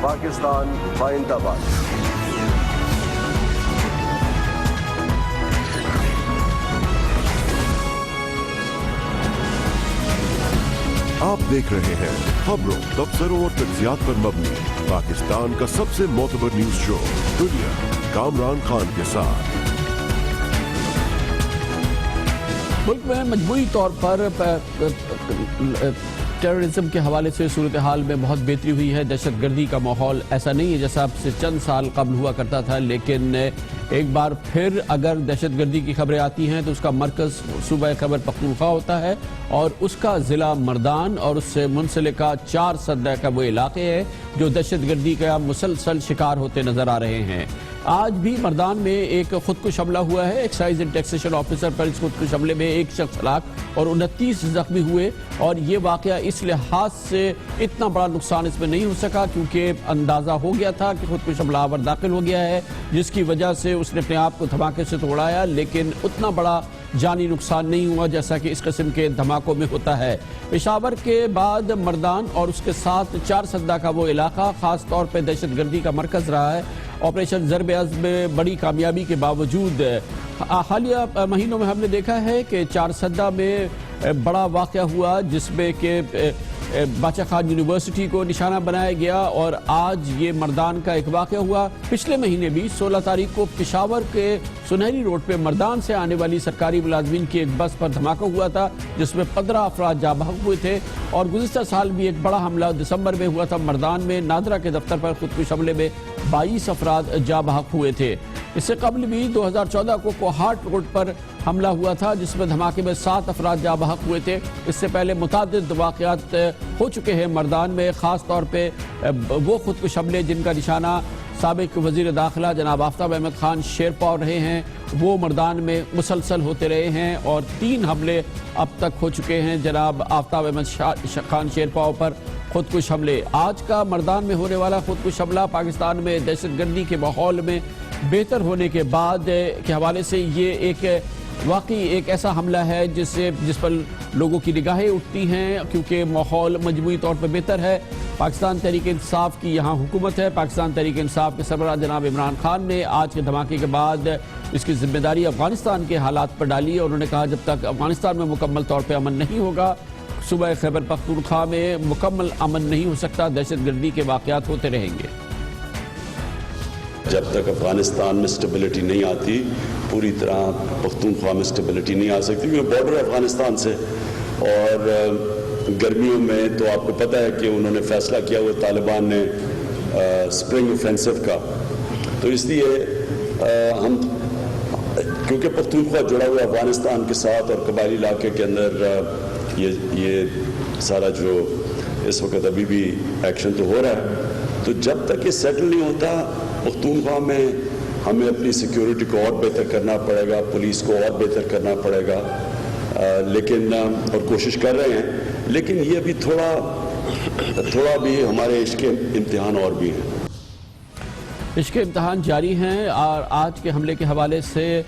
پاکستان زندہ باد۔ آپ دیکھ رہے ہیں خبروں، تبصروں اور تجزیات پر مبنی پاکستان کا سب سے معتبر نیوز شو دنیا، کامران خان کے ساتھ۔ ملک میں مجموعی طور پر ٹیررزم کے حوالے سے صورتحال میں بہت بہتری ہوئی ہے۔ دہشت گردی کا ماحول ایسا نہیں ہے جیسا اب سے چند سال قبل ہوا کرتا تھا، لیکن ایک بار پھر اگر دہشت گردی کی خبریں آتی ہیں تو اس کا مرکز صوبہ خیبر پختونخوا ہوتا ہے اور اس کا ضلع مردان اور اس سے منسلکہ 4 سدہ کا وہ علاقے ہے جو دہشت گردی کا مسلسل شکار ہوتے نظر آ رہے ہیں۔ آج بھی مردان میں ایک خودکش حملہ ہوا ہے۔ ایکسائز اینڈ ٹیکسیشن آفیسر پر اس خودکش حملے میں 1 شخص ہلاک اور 29 زخمی ہوئے، اور یہ واقعہ اس لحاظ سے اتنا بڑا نقصان اس میں نہیں ہو سکا کیونکہ اندازہ ہو گیا تھا کہ خودکش حملہ آور داخل ہو گیا ہے، جس کی وجہ سے اس نے اپنے آپ کو دھماکے سے توڑایا، لیکن اتنا بڑا جانی نقصان نہیں ہوا جیسا کہ اس قسم کے دھماکوں میں ہوتا ہے۔ پشاور کے بعد مردان اور اس کے ساتھ 4 سدہ کا وہ علاقہ خاص طور پہ دہشت گردی کا مرکز رہا ہے۔ آپریشن ضرب عزم میں بڑی کامیابی کے باوجود حالیہ مہینوں میں ہم نے دیکھا ہے کہ 4 سدہ میں بڑا واقعہ ہوا جس میں کہ باچا خان یونیورسٹی کو نشانہ بنایا گیا، اور آج یہ مردان کا ایک واقعہ ہوا۔ پچھلے مہینے بھی 16 تاریخ کو پشاور کے سنہری روڈ پہ مردان سے آنے والی سرکاری ملازمین کی ایک بس پر دھماکہ ہوا تھا جس میں 15 افراد جاں بحق ہوئے تھے، اور گزشتہ سال بھی ایک بڑا حملہ دسمبر میں ہوا تھا مردان میں۔ نادرا کے دفتر پر خودکش حملے میں 22 افراد جاں بحق ہوئے تھے۔ اس سے قبل بھی 2014 کو کوہاٹ روڈ پر حملہ ہوا تھا جس میں دھماکے میں 7 افراد جاں بحق ہوئے تھے۔ اس سے پہلے متعدد واقعات ہو چکے ہیں مردان میں، خاص طور پہ وہ خودکش حملے جن کا نشانہ سابق وزیر داخلہ جناب آفتاب احمد خان شیرپا رہے ہیں، وہ مردان میں مسلسل ہوتے رہے ہیں، اور 3 حملے اب تک ہو چکے ہیں جناب آفتاب احمد خان شیرپا پر خودکش حملے۔ آج کا مردان میں ہونے والا خودکش حملہ پاکستان میں دہشت گردی کے ماحول میں بہتر ہونے کے بعد کے حوالے سے یہ ایک واقعی ایک ایسا حملہ ہے جس پر لوگوں کی نگاہیں اٹھتی ہیں کیونکہ ماحول مجموعی طور پر بہتر ہے۔ پاکستان تحریک انصاف کی یہاں حکومت ہے۔ پاکستان تحریک انصاف کے سربراہ جناب عمران خان نے آج کے دھماکے کے بعد اس کی ذمہ داری افغانستان کے حالات پر ڈالی، اور انہوں نے کہا جب تک افغانستان میں مکمل طور پہ امن نہیں ہوگا، صوبہ خیبر پختونخوا میں مکمل امن نہیں ہو سکتا، دہشت گردی کے واقعات ہوتے رہیں گے۔ جب تک افغانستان میں سٹیبلٹی نہیں آتی، پوری طرح پختونخوا میں سٹیبلٹی نہیں آ سکتی، کیونکہ بارڈر ہے افغانستان سے، اور گرمیوں میں تو آپ کو پتہ ہے کہ انہوں نے فیصلہ کیا ہوا طالبان نے سپرنگ اوفینسو کا، تو اس لیے ہم کیونکہ پختونخوا جڑا ہوا افغانستان کے ساتھ اور قبائلی علاقے کے اندر یہ سارا جو اس وقت ابھی بھی ایکشن تو ہو رہا ہے، تو جب تک یہ سیٹل نہیں ہوتا پختونخوا میں ہمیں اپنی سیکیورٹی کو اور بہتر کرنا پڑے گا، پولیس کو اور بہتر کرنا پڑے گا، لیکن اور کوشش کر رہے ہیں، لیکن یہ ابھی تھوڑا بھی ہمارے عشق امتحان اور بھی ہیں۔ عشق امتحان جاری ہیں، اور آج کے حملے کے حوالے سے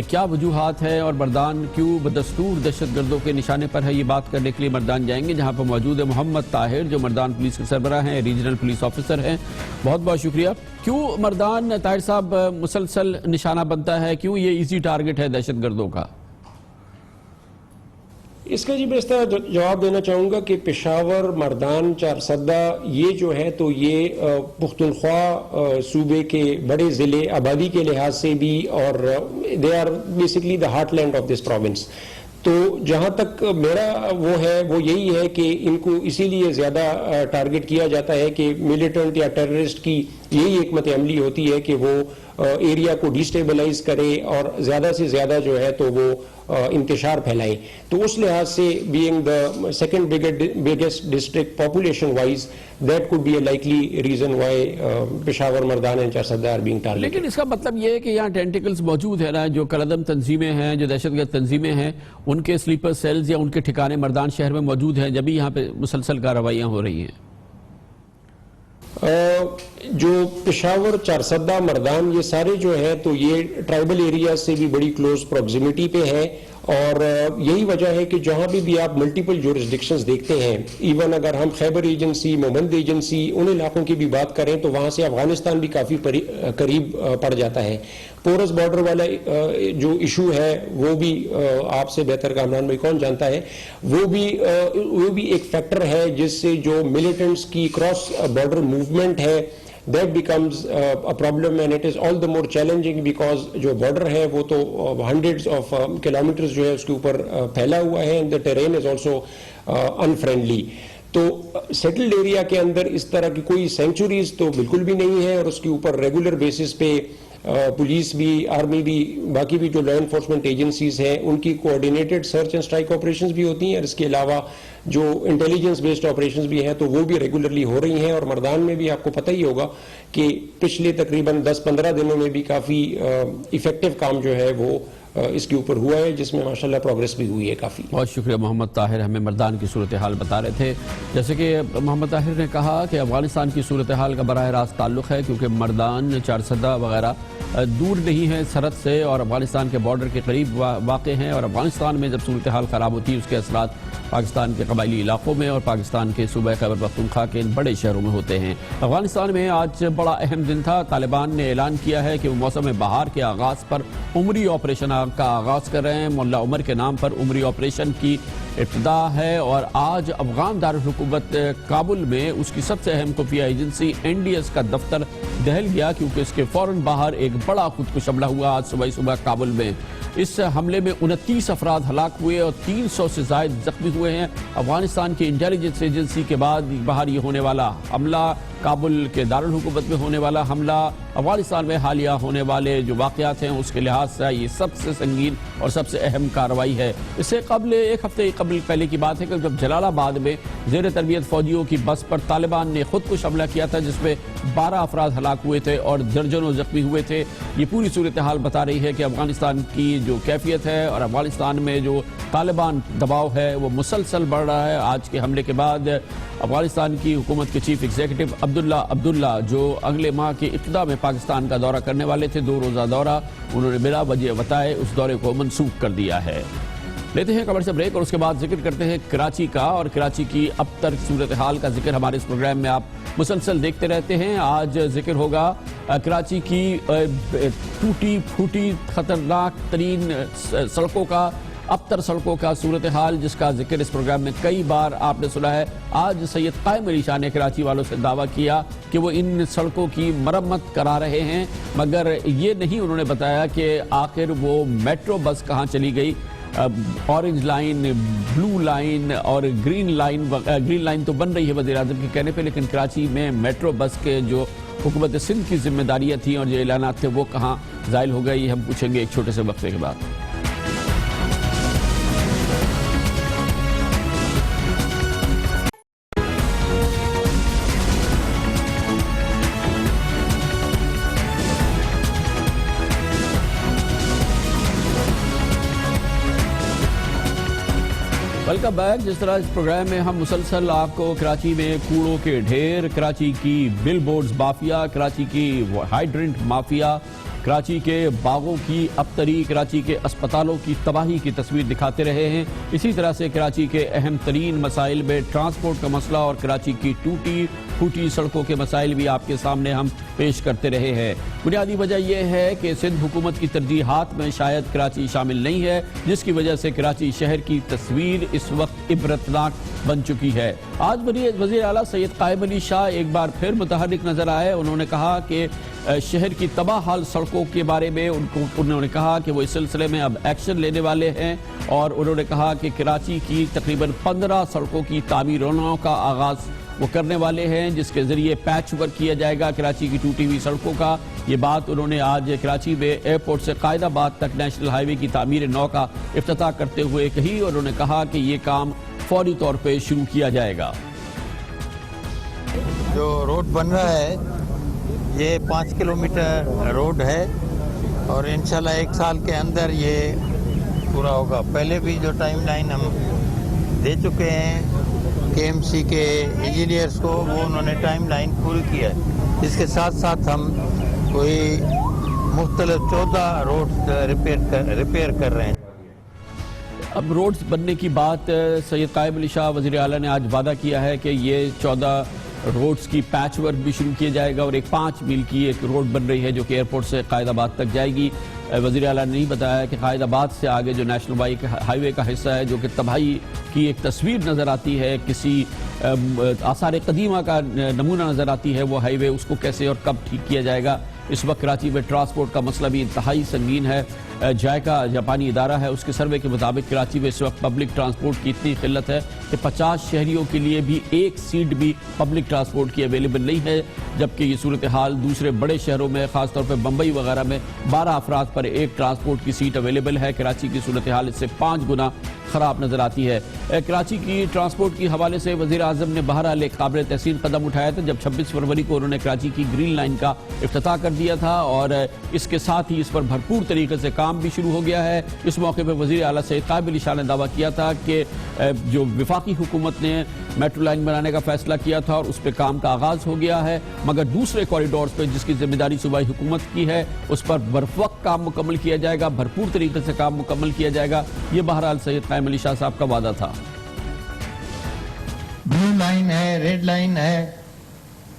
کیا وجوہات ہیں اور مردان کیوں بدستور دہشت گردوں کے نشانے پر ہے، یہ بات کرنے کے لیے مردان جائیں گے جہاں پر موجود ہے محمد طاہر جو مردان پولیس کے سربراہ ہیں، ریجنل پولیس آفیسر ہیں۔ بہت بہت شکریہ۔ کیوں مردان طاہر صاحب مسلسل نشانہ بنتا ہے، کیوں یہ ایزی ٹارگٹ ہے دہشت گردوں کا؟ اس کا میں اس طرح جواب دینا چاہوں گا کہ پشاور، مردان، 4 سدہ یہ جو ہے تو یہ پختونخوا صوبے کے بڑے ضلع آبادی کے لحاظ سے بھی، اور they are basically the heartland of this province. تو جہاں تک میرا وہ ہے وہ یہی ہے کہ ان کو اسی لیے زیادہ ٹارگٹ کیا جاتا ہے کہ ملیٹنٹ یا ٹیررسٹ کی یہی حکمت عملی ہوتی ہے کہ وہ ایریا کو ڈیسٹیبلائز کرے اور زیادہ سے زیادہ جو ہے تو وہ انتشار پھیلائیں۔ تو اس لحاظ سے being the second biggest district population wise that could be a likely reason why Peshawar, Mardan and 4 سدہ آر بینگ ٹارگیٹڈ۔ لیکن اس کا مطلب یہ ہے کہ یہاں ٹینٹیکلز موجود ہیں نا، جو کالعدم تنظیمیں ہیں، جو دہشت گرد تنظیمیں ہیں، ان کے سلیپر سیلز یا ان کے ٹھکانے مردان شہر میں موجود ہیں جبھی یہاں پہ مسلسل کارروائیاں ہو رہی ہیں۔ جو پشاور، 4 سدہ، مردان یہ سارے جو ہیں تو یہ ٹرائبل ایریا سے بھی بڑی کلوز پروگزیمیٹی پہ ہیں، اور یہی وجہ ہے کہ جہاں بھی آپ ملٹیپل جورسڈکشنز دیکھتے ہیں، ایون اگر ہم خیبر ایجنسی، مومند ایجنسی، ان علاقوں کی بھی بات کریں تو وہاں سے افغانستان بھی کافی قریب پڑ جاتا ہے. پورس بارڈر والا جو ایشو ہے وہ بھی آپ سے بہتر کامران بھائی کون جانتا ہے، وہ بھی ایک فیکٹر ہے جس سے جو ملیٹنٹس کی کراس بارڈر موومنٹ ہے that becomes a problem, and it is all the more challenging because جو border ہے وہ تو hundreds of kilometers جو ہے اس کے اوپر پھیلا ہوا ہے, and the terrain is also unfriendly. تو سیٹلڈ ایریا کے اندر اس طرح کی کوئی سینکچوریز تو بالکل بھی نہیں ہے, اور اس کے اوپر ریگولر بیسس پہ پولیس بھی, آرمی بھی, باقی بھی جو لا انفورسمنٹ ایجنسیز ہیں ان کی کوآرڈینیٹڈ سرچ اینڈ اسٹرائک آپریشنز بھی ہوتی ہیں, اور اس کے علاوہ جو انٹیلیجنس بیسڈ آپریشنز بھی ہیں تو وہ بھی ریگولرلی ہو رہی ہیں. اور مردان میں بھی آپ کو پتہ ہی ہوگا کہ پچھلے تقریباً 10-15 دنوں میں بھی کافی ایفیکٹو کام جو ہے وہ اس کے اوپر ہوا ہے, جس میں ماشاءاللہ پروگریس بھی ہوئی ہے کافی. بہت شکریہ محمد طاہر, ہمیں مردان کی صورتحال بتا رہے تھے. جیسے کہ محمد طاہر نے کہا کہ افغانستان کی صورتحال کا براہ راست تعلق ہے, کیونکہ مردان, چارسدہ وغیرہ دور نہیں ہے سرحد سے اور افغانستان کے بارڈر کے قریب واقع ہیں, اور افغانستان میں جب صورتحال خراب ہوتی ہے اس کے اثرات پاکستان کے قبائلی علاقوں میں اور پاکستان کے صوبہ خیبر پختونخوا کے ان بڑے شہروں میں ہوتے ہیں. افغانستان میں آج بڑا اہم دن تھا. طالبان نے اعلان کیا ہے کہ وہ موسم بہار کے آغاز پر عمری آپریشن کا آغاز کر رہے ہیں. مولا عمر کے نام پر عمری آپریشن کی ابتدا ہے, اور آج افغان دارالحکومت کابل میں اس کی سب سے اہم خفیہ ایجنسی NDS کا دفتر دہل گیا, کیونکہ اس کے فوراً باہر ایک بڑا خودکش حملہ ہوا آج صبح کابل میں. اس حملے میں 29 افراد ہلاک ہوئے اور 300 سے زائد زخمی ہوئے ہیں. افغانستان کی انٹیلیجنس ایجنسی کے بعد باہر یہ ہونے والا حملہ, کابل کے دارالحکومت میں ہونے والا حملہ, افغانستان میں حالیہ ہونے والے جو واقعات ہیں اس کے لحاظ سے یہ سب سے سنگین اور سب سے اہم کارروائی ہے. اس سے قبل ایک ہفتے پہلے کی بات ہے کہ جب جلال آباد میں زیر تربیت فوجیوں کی بس پر طالبان نے خودکش حملہ کیا تھا, جس میں 12 افراد ہلاک ہوئے تھے اور درجنوں زخمی ہوئے تھے. یہ پوری صورتحال بتا رہی ہے کہ افغانستان کی جو کیفیت ہے اور افغانستان میں جو طالبان دباؤ ہے وہ مسلسل بڑھ رہا ہے. آج کے حملے کے بعد افغانستان کی حکومت کے چیف ایگزیکٹو عبداللہ جو اگلے ماہ کے ابتدا میں پاکستان کا دورہ کرنے والے تھے, 2 روزہ دورہ, انہوں نے بلا وجہ بتائے اس دورے کو منسوخ کر دیا ہے. لیتے ہیں خبر سے بریک اور اس کے بعد ذکر کرتے ہیں کراچی کا, اور کراچی کی اب تک صورتحال کا ذکر ہمارے اس پروگرام میں آپ مسلسل دیکھتے رہتے ہیں. آج ذکر ہوگا کراچی کی ٹوٹی پھوٹی خطرناک ترین سڑکوں کا, ابتر سڑکوں کا صورتحال, جس کا ذکر اس پروگرام میں کئی بار آپ نے سنا ہے. آج سید قائم علی شاہ نے کراچی والوں سے دعویٰ کیا کہ وہ ان سڑکوں کی مرمت کرا رہے ہیں, مگر یہ نہیں انہوں نے بتایا کہ آخر وہ میٹرو بس کہاں چلی گئی. اورنج لائن, بلو لائن اور گرین لائن تو بن رہی ہے وزیر اعظم کے کہنے پہ, لیکن کراچی میں میٹرو بس کے جو حکومت سندھ کی ذمہ داریاں تھیں اور جو اعلانات تھے وہ کہاں زائل ہو گئی, ہم پوچھیں گے ایک چھوٹے سے وقفے کے بعد. Welcome back. جس طرح اس پروگرام میں ہم مسلسل آپ کو کراچی میں کوڑوں کے ڈھیر, کراچی کی بل بورڈز مافیا, کراچی کی ہائیڈرنٹ مافیا, کراچی کے باغوں کی ابتری, کراچی کے اسپتالوں کی تباہی کی تصویر دکھاتے رہے ہیں. اسی طرح سے کراچی کے اہم ترین مسائل میں ٹرانسپورٹ کا مسئلہ اور کراچی کی ٹوٹی پھوٹی سڑکوں کے مسائل بھی آپ کے سامنے ہم پیش کرتے رہے ہیں. بنیادی وجہ یہ ہے کہ سندھ حکومت کی ترجیحات میں شاید کراچی شامل نہیں ہے, جس کی وجہ سے کراچی شہر کی تصویر اس وقت عبرتناک بن چکی ہے. آج وزیر اعلیٰ سید قائم علی شاہ ایک بار پھر متحرک نظر آئے. انہوں نے کہا کہ شہر کی تباہ حال سڑکوں کے بارے میں انہوں نے کہا کہ وہ اس سلسلے میں اب ایکشن لینے والے ہیں, اور انہوں نے کہا کہ کراچی کی تقریباً 15 سڑکوں کی تعمیروں کا آغاز وہ کرنے والے ہیں, جس کے ذریعے پیچ ورک کیا جائے گا کراچی کی ٹوٹی ہوئی سڑکوں کا. یہ بات انہوں نے آج کراچی میں ایئرپورٹ سے قائد آباد تک نیشنل ہائی وے کی تعمیر نو کا افتتاح کرتے ہوئے کہی, اور انہوں نے کہا کہ یہ کام فوری طور پہ شروع کیا جائے گا. جو روڈ بن رہا ہے یہ 5 کلومیٹر روڈ ہے, اور انشاءاللہ 1 سال کے اندر یہ پورا ہوگا. پہلے بھی جو ٹائم لائن ہم دے چکے ہیں KMC کے انجینئرز کو, وہ انہوں نے ٹائم لائن پوری کیا ہے. اس کے ساتھ ساتھ ہم کوئی مختلف 14 روڈ ریپیئر کر رہے ہیں. اب روڈز بننے کی بات سید قائم علی شاہ وزیر اعلیٰ نے آج وعدہ کیا ہے کہ یہ 14 روڈز کی پیچ ورک بھی شروع کیا جائے گا اور ایک 5 میل کی ایک روڈ بن رہی ہے جو کہ ایئرپورٹ سے قائد آباد تک جائے گی. وزیر اعلیٰ نے نہیں بتایا کہ قائد آباد سے آگے جو نیشنل ہائی وے کا حصہ ہے جو کہ تباہی کی ایک تصویر نظر آتی ہے, کسی آثار قدیمہ کا نمونہ نظر آتی ہے, وہ ہائی وے اس کو کیسے اور کب ٹھیک کیا جائے گا. اس وقت کراچی میں ٹرانسپورٹ کا مسئلہ بھی انتہائی سنگین ہے. جائکا جاپانی ادارہ ہے, اس کے سروے کے مطابق کراچی میں اس وقت پبلک ٹرانسپورٹ کی اتنی قلت ہے کہ 50 شہریوں کے لیے بھی ایک سیٹ بھی پبلک ٹرانسپورٹ کی اویلیبل نہیں ہے, جبکہ یہ صورتحال دوسرے بڑے شہروں میں خاص طور پہ بمبئی وغیرہ میں 12 افراد پر ایک ٹرانسپورٹ کی سیٹ اویلیبل ہے. کراچی کی صورتحال اس سے 5 گنا خراب نظر آتی ہے. کراچی کی ٹرانسپورٹ کی حوالے سے وزیر اعظم نے بہرحال ایک قابل تحسین قدم اٹھایا تھا جب 26 فروری کو انہوں نے کراچی کی گرین لائن کا افتتاح کر دیا تھا اور اس کے ساتھ ہی اس پر بھرپور طریقے سے کام بھی شروع ہو گیا ہے. اس موقع پہ وزیر اعلیٰ سید قائم علی شاہ نے دعویٰ کیا تھا کہ جو وفاقی حکومت نے میٹرو لائن بنانے کا فیصلہ کیا تھا اور اس پہ کام کا آغاز ہو گیا ہے, مگر دوسرے کوریڈورز پہ جس کی ذمہ داری صوبائی حکومت کی ہے اس پر بروقت کام مکمل کیا جائے گا, بھرپور طریقے سے کام مکمل کیا جائے گا. یہ بہرحال سید قائم علی شاہ صاحب کا وعدہ تھا. بلو لائن ہے, ریڈ لائن ہے,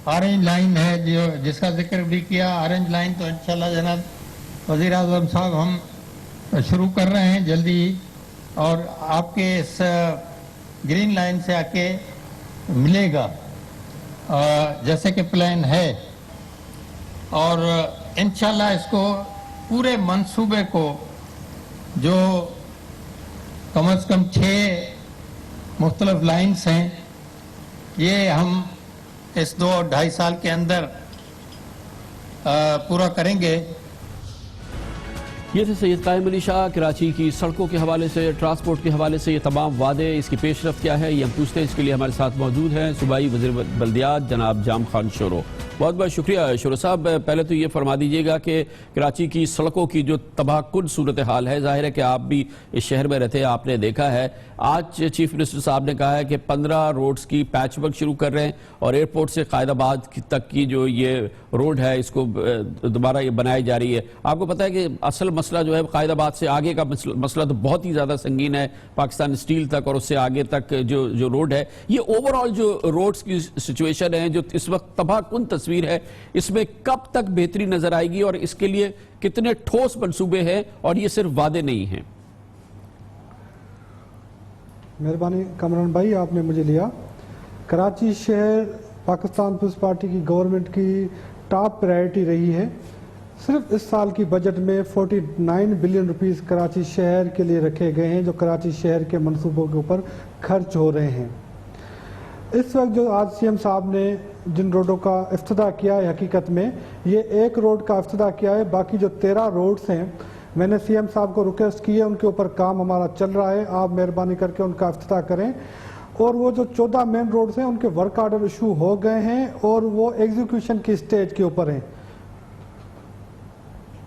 آرنج لائن ہے جو جس کا ذکر بھی کیا. آرنج لائن تو انشاءاللہ جناب وزیر اعظم صاحب ہم شروع کر رہے ہیں جلدی, اور آپ کے اس گرین لائن سے آ کے ملے گا جیسے کہ پلان ہے, اور انشاءاللہ اس کو پورے منصوبے کو جو کم از کم 6 مختلف لائنز ہیں یہ ہم اس 2-2.5 سال کے اندر پورا کریں گے. یہ تھے سید قائم علی شاہ. کراچی کی سڑکوں کے حوالے سے, ٹرانسپورٹ کے حوالے سے یہ تمام وعدے, اس کی پیش رفت کیا ہے یہ ہم پوچھتے ہیں. اس کے لیے ہمارے ساتھ موجود ہیں صوبائی وزیر بلدیات جناب جام خان شورو. بہت بہت شکریہ شورو صاحب. پہلے تو یہ فرما دیجئے گا کہ کراچی کی سڑکوں کی جو تباہ کن صورتحال ہے, ظاہر ہے کہ آپ بھی اس شہر میں رہتے ہیں, آپ نے دیکھا ہے. آج چیف منسٹر صاحب نے کہا ہے کہ 15 روڈز کی پیچ ورک شروع کر رہے ہیں اور ایئرپورٹ سے قائد آباد تک کی جو یہ روڈ ہے اس کو دوبارہ یہ بنائی جا رہی ہے. آپ کو پتہ ہے کہ اصل مسئلہ جو ہے قائد آباد سے آگے کا مسئلہ تو بہت ہی زیادہ سنگین ہے, پاکستان اسٹیل تک اور اس سے آگے تک جو روڈ ہے. یہ اوورآل جو روڈز کی سچویشن ہے جو اس وقت تباہ کن تصویر ہے, اس میں کب تک بہتری نظر آئے گی اور اس کے لیے کتنے ٹھوس منصوبے ہیں اور یہ صرف وعدے نہیں ہیں؟ مہربانی کامران بھائی, آپ نے مجھے لیا. کراچی شہر پاکستان پیپلز پارٹی کی گورنمنٹ کی ٹاپ پرائرٹی رہی ہے. صرف اس سال کی بجٹ میں 49 بلین روپیز کراچی شہر کے لیے رکھے گئے ہیں جو کراچی شہر کے منصوبوں کے اوپر خرچ ہو رہے ہیں. اس وقت جو آج سی ایم صاحب نے جن روڈوں کا افتتاح کیا ہے, حقیقت میں یہ ایک روڈ کا افتتاح کیا ہے, باقی جو 13 روڈز ہیں میں نے سی ایم صاحب کو ریکویسٹ کی ہے, ان کے اوپر کام ہمارا چل رہا ہے, آپ مہربانی کر کے ان کا افتتاح کریں. اور وہ جو 14 مین روڈز ہیں ان کے ورک آرڈر ایشو ہو گئے ہیں اور وہ ایگزیکیوشن کی سٹیج کے اوپر ہیں.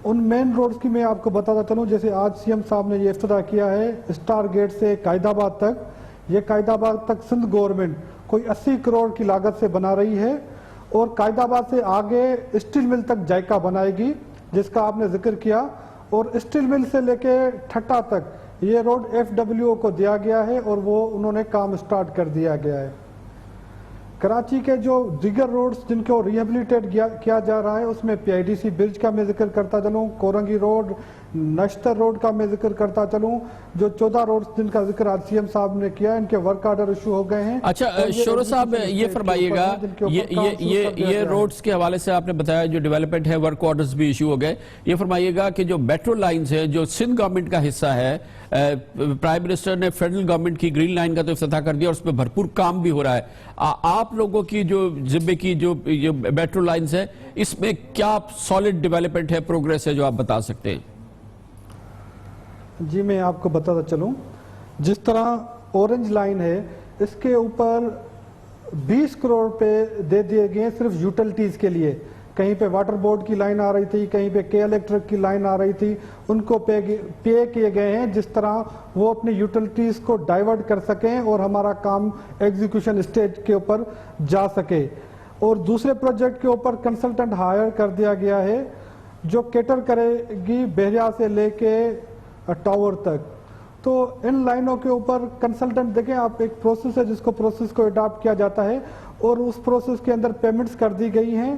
ان مین روڈز کی میں آپ کو بتاتا چلوں, جیسے آج سی ایم صاحب نے یہ افتتاح کیا ہے اسٹار گیٹ سے قائد آباد تک, یہ قائد آباد تک سندھ گورنمنٹ کوئی 80 کروڑ کی لاگت سے بنا رہی ہے, اور قائد آباد سے آگے اسٹیل مل تک جائکا بنائے گی جس کا آپ نے ذکر کیا, اور اسٹیل مل سے لے کے ٹھٹا تک یہ روڈ FWO کو دیا گیا ہے اور وہ انہوں نے کام سٹارٹ کر دیا گیا ہے. کراچی کے جو دیگر روڈز جن کو ریہیبلیٹیٹ کیا جا رہا ہے اس میں PIDC برج کا میں ذکر کرتا چلوں, کورنگی روڈ, نشتر روڈ کا میں ذکر کرتا چلوں, جو 14 روڈز جن کا ذکر آج سی ایم صاحب نے کیا ان کے ورک آرڈر ایشو ہو گئے ہیں. اچھا شورو صاحب یہ فرمائیے گا, یہ روڈز کے حوالے سے آپ نے بتایا جو ڈیولپمنٹ ہے ورک آرڈرز بھی ایشو ہو گئے, یہ فرمائیے گا کہ جو میٹرو لائنز ہیں جو سندھ گورنمنٹ کا حصہ ہے, پرائم منسٹر نے فیڈرل گورنمنٹ کی گرین لائن کا تو افتتاح کر دیا اور اس پہ بھرپور کام بھی ہو رہا ہے. آپ لوگوں کی جو ذمے کی جو میٹرو لائنز ہے اس میں کیا سالڈ ڈیولپمنٹ ہے, پروگریس ہے جو آپ بتا سکتے ہیں؟ جی میں آپ کو بتاتا چلوں, جس طرح اورنج لائن ہے اس کے اوپر 20 کروڑ پہ دے دیے گئے صرف یوٹیلٹیز کے لیے. کہیں پہ واٹر بورڈ کی لائن آ رہی تھی, کہیں پہ کے الیکٹرک کی لائن آ رہی تھی, ان کو پے کیے گئے ہیں جس طرح وہ اپنی یوٹیلٹیز کو ڈائیورٹ کر سکیں اور ہمارا کام ایگزیکیوشن اسٹیج کے اوپر جا سکے. اور دوسرے پروجیکٹ کے اوپر کنسلٹنٹ ہائر کر دیا گیا ہے جو کیٹر کرے گی بحریہ سے لے کے ٹاور تک, تو ان لائنوں کے اوپر کنسلٹنٹ دیکھیں آپ، ایک پروسیس ہے جس کو پروسیس کو اڈاپٹ کیا جاتا ہے اور اس پروسیس کے اندر پیمنٹس کر دی گئی ہیں،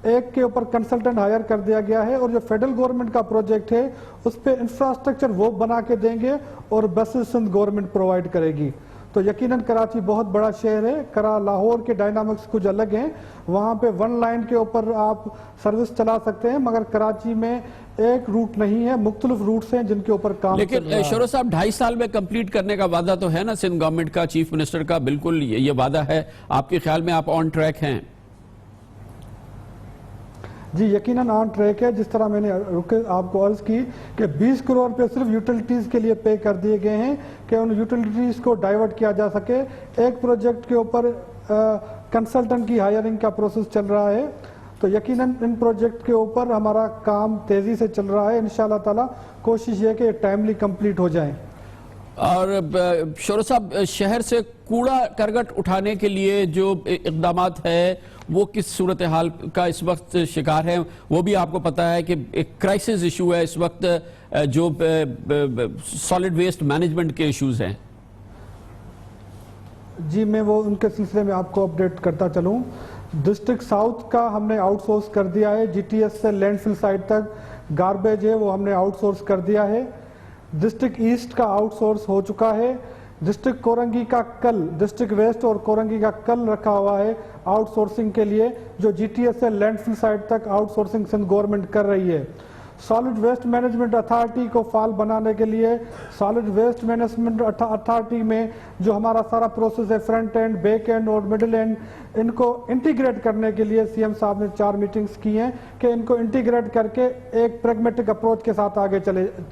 ایک کے اوپر کنسلٹنٹ ہائر کر دیا گیا ہے، اور جو فیڈرل گورنمنٹ کا پروجیکٹ ہے اس پہ انفراسٹرکچر وہ بنا کے دیں گے اور بسز سندھ گورنمنٹ پرووائڈ کرے گی۔ تو یقیناً کراچی بہت بڑا شہر ہے، لاہور کے ڈائنامکس کچھ الگ ہیں، وہاں پہ ون لائن کے اوپر آپ سروس چلا سکتے ہیں، مگر کراچی میں ایک روٹ نہیں ہے، مختلف روٹس ہیں جن کے اوپر کام چل رہا ہے۔ لیکن شورو صاحب 2.5 سال میں کمپلیٹ کرنے کا وعدہ تو ہے نا سندھ گورنمنٹ کا، چیف منسٹر کا، بالکل یہ وعدہ ہے، آپ کے خیال میں آپ آن ٹریک ہیں؟ جی یقیناً آن ٹریک ہے، جس طرح میں نے آپ کو عرض کی کہ 20 کروڑ پہ صرف یوٹیلیٹیز کے لیے پے کر دیے گئے ہیں کہ ان یوٹیلیٹیز کو ڈائیورٹ کیا جا سکے۔ ایک پروجیکٹ کے اوپر کنسلٹنٹ کی ہائرنگ کا پروسیس چل رہا ہے، تو یقیناً ان پروجیکٹ کے اوپر ہمارا کام تیزی سے چل رہا ہے، انشاءاللہ تعالی کوشش یہ کہ ٹائملی کمپلیٹ ہو جائیں۔ اور شورو صاحب شہر سے کوڑا کرگٹ اٹھانے کے لیے جو اقدامات ہے وہ کس صورتحال کا اس وقت شکار ہیں؟ وہ بھی آپ کو پتا ہے کہ ایک کرائسس ایشو ہے اس وقت، جو سالڈ ویسٹ مینجمنٹ کے ایشوز ہیں۔ جی میں وہ ان کے سلسلے میں آپ کو اپڈیٹ کرتا چلوں۔ ڈسٹرکٹ ساؤتھ کا ہم نے آؤٹ سورس کر دیا ہے، جی ٹی ایس سے لینڈ فل سائٹ تک گاربیج ہے وہ ہم نے آؤٹ سورس کر دیا ہے۔ ڈسٹرکٹ ایسٹ کا آؤٹ سورس ہو چکا ہے۔ ڈسٹرکٹ کورنگی کا کل، ڈسٹرکٹ ویسٹ اور کورنگی کا کل رکھا ہوا ہے آؤٹ سورسنگ کے لیے، جو جی ٹی ایس سے لینڈ فل سائٹ تک آؤٹ سورسنگ سندھ گورنمنٹ کر رہی ہے۔ سالڈ ویسٹ مینجمنٹ اتھارٹی کو فعال بنانے کے لیے سالڈ ویسٹ مینجمنٹ اتھارٹی میں جو ہمارا سارا پروسیس ہے، فرنٹ اینڈ، بیک اینڈ اور مڈل اینڈ، ان کو انٹیگریٹ کرنے کے لیے سی ایم صاحب نے 4 میٹنگز کی ہیں کہ ان کو انٹیگریٹ کر کے ایک پریگمیٹک اپروچ کے ساتھ آگے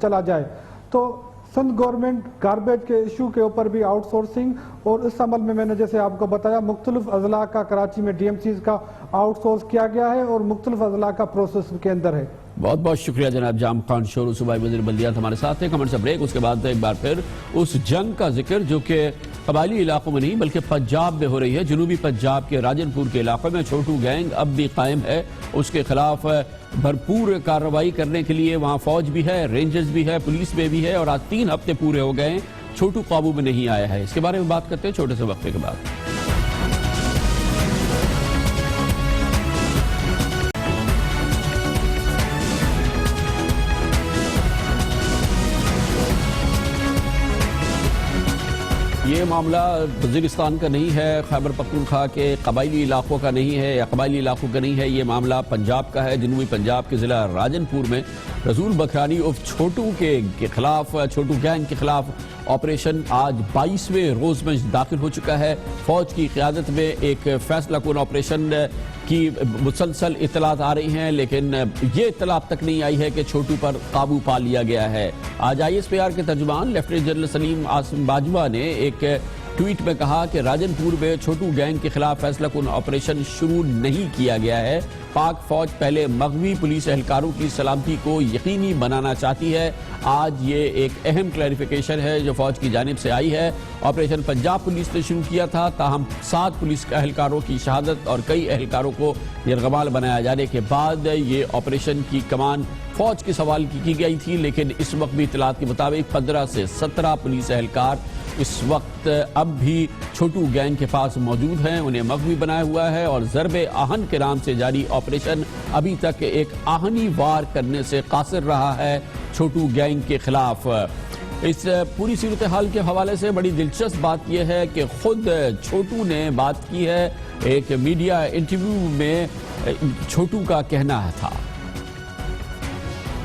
چلا جائے۔ تو سندھ گورنمنٹ گاربیج کے ایشو کے اوپر بھی آؤٹ سورسنگ، اور اس عمل میں نے جیسے آپ کو بتایا مختلف اضلاع کا کراچی میں ڈی ایم سیز کا آؤٹ سورس کیا گیا ہے اور مختلف اضلاع کا پروسیس کے اندر ہے۔ بہت بہت شکریہ جناب جام خان شورو، صوبائی وزیر بلدیات ہمارے ساتھ تھے۔ کمنٹ سے بریک، اس کے بعد ایک بار پھر اس جنگ کا ذکر جو کہ قبائلی علاقوں میں نہیں بلکہ پنجاب میں ہو رہی ہے۔ جنوبی پنجاب کے راجن پور کے علاقے میں چھوٹو گینگ اب بھی قائم ہے، اس کے خلاف بھرپور کارروائی کرنے کے لیے وہاں فوج بھی ہے، رینجرز بھی ہے، پولیس میں بھی ہے، اور آج 3 ہفتے پورے ہو گئے ہیں چھوٹو قابو میں نہیں آیا ہے۔ اس کے بارے میں بات کرتے ہیں چھوٹے سے وقفے کے بعد۔ یہ معاملہ وزیرستان کا نہیں ہے، خیبر پختونخوا کے قبائلی علاقوں کا نہیں ہے یا قبائلی علاقوں کا نہیں ہے، یہ معاملہ پنجاب کا ہے۔ جنوبی پنجاب کے ضلع راجن پور میں رسول بکھرانی عرف چھوٹو کے خلاف، چھوٹو گینگ کے خلاف آپریشن آج 22ویں روز میں داخل ہو چکا ہے۔ فوج کی قیادت میں ایک فیصلہ کن آپریشن کی مسلسل اطلاعات آ رہی ہیں، لیکن یہ اطلاع تک نہیں آئی ہے کہ چھوٹو پر قابو پا لیا گیا ہے۔ آج آئی ایس پی آر کے ترجمان لیفٹیننٹ جنرل سلیم عاصم باجوہ نے ایک ٹویٹ میں کہا کہ راجن پور میں چھوٹو گینگ کے خلاف فیصلہ کن آپریشن شروع نہیں کیا گیا ہے۔ پاک فوج پہلے مغوی پولیس اہلکاروں کی سلامتی کو یقینی بنانا چاہتی ہے۔ آج یہ ایک اہم کلیریفیکیشن ہے جو فوج کی جانب سے آئی ہے۔ آپریشن پنجاب پولیس نے شروع کیا تھا، تاہم 7 پولیس اہلکاروں کی شہادت اور کئی اہلکاروں کو یرغمال بنایا جانے کے بعد یہ آپریشن کی کمان فوج کے سوال کی گئی تھی، لیکن اس وقت بھی اطلاعات کے مطابق 15 سے 17 پولیس اہلکار اس وقت اب بھی چھوٹو گینگ کے پاس موجود ہیں، انہیں مغوی بنایا ہوا ہے، اور ضرب آہن کے نام سے جاری آپریشن ابھی تک ایک آہنی وار کرنے سے قاصر رہا ہے چھوٹو گینگ کے خلاف۔ اس پوری صورتحال کے حوالے سے بڑی دلچسپ بات یہ ہے کہ خود چھوٹو نے بات کی ہے، ایک میڈیا انٹرویو میں چھوٹو کا کہنا تھا۔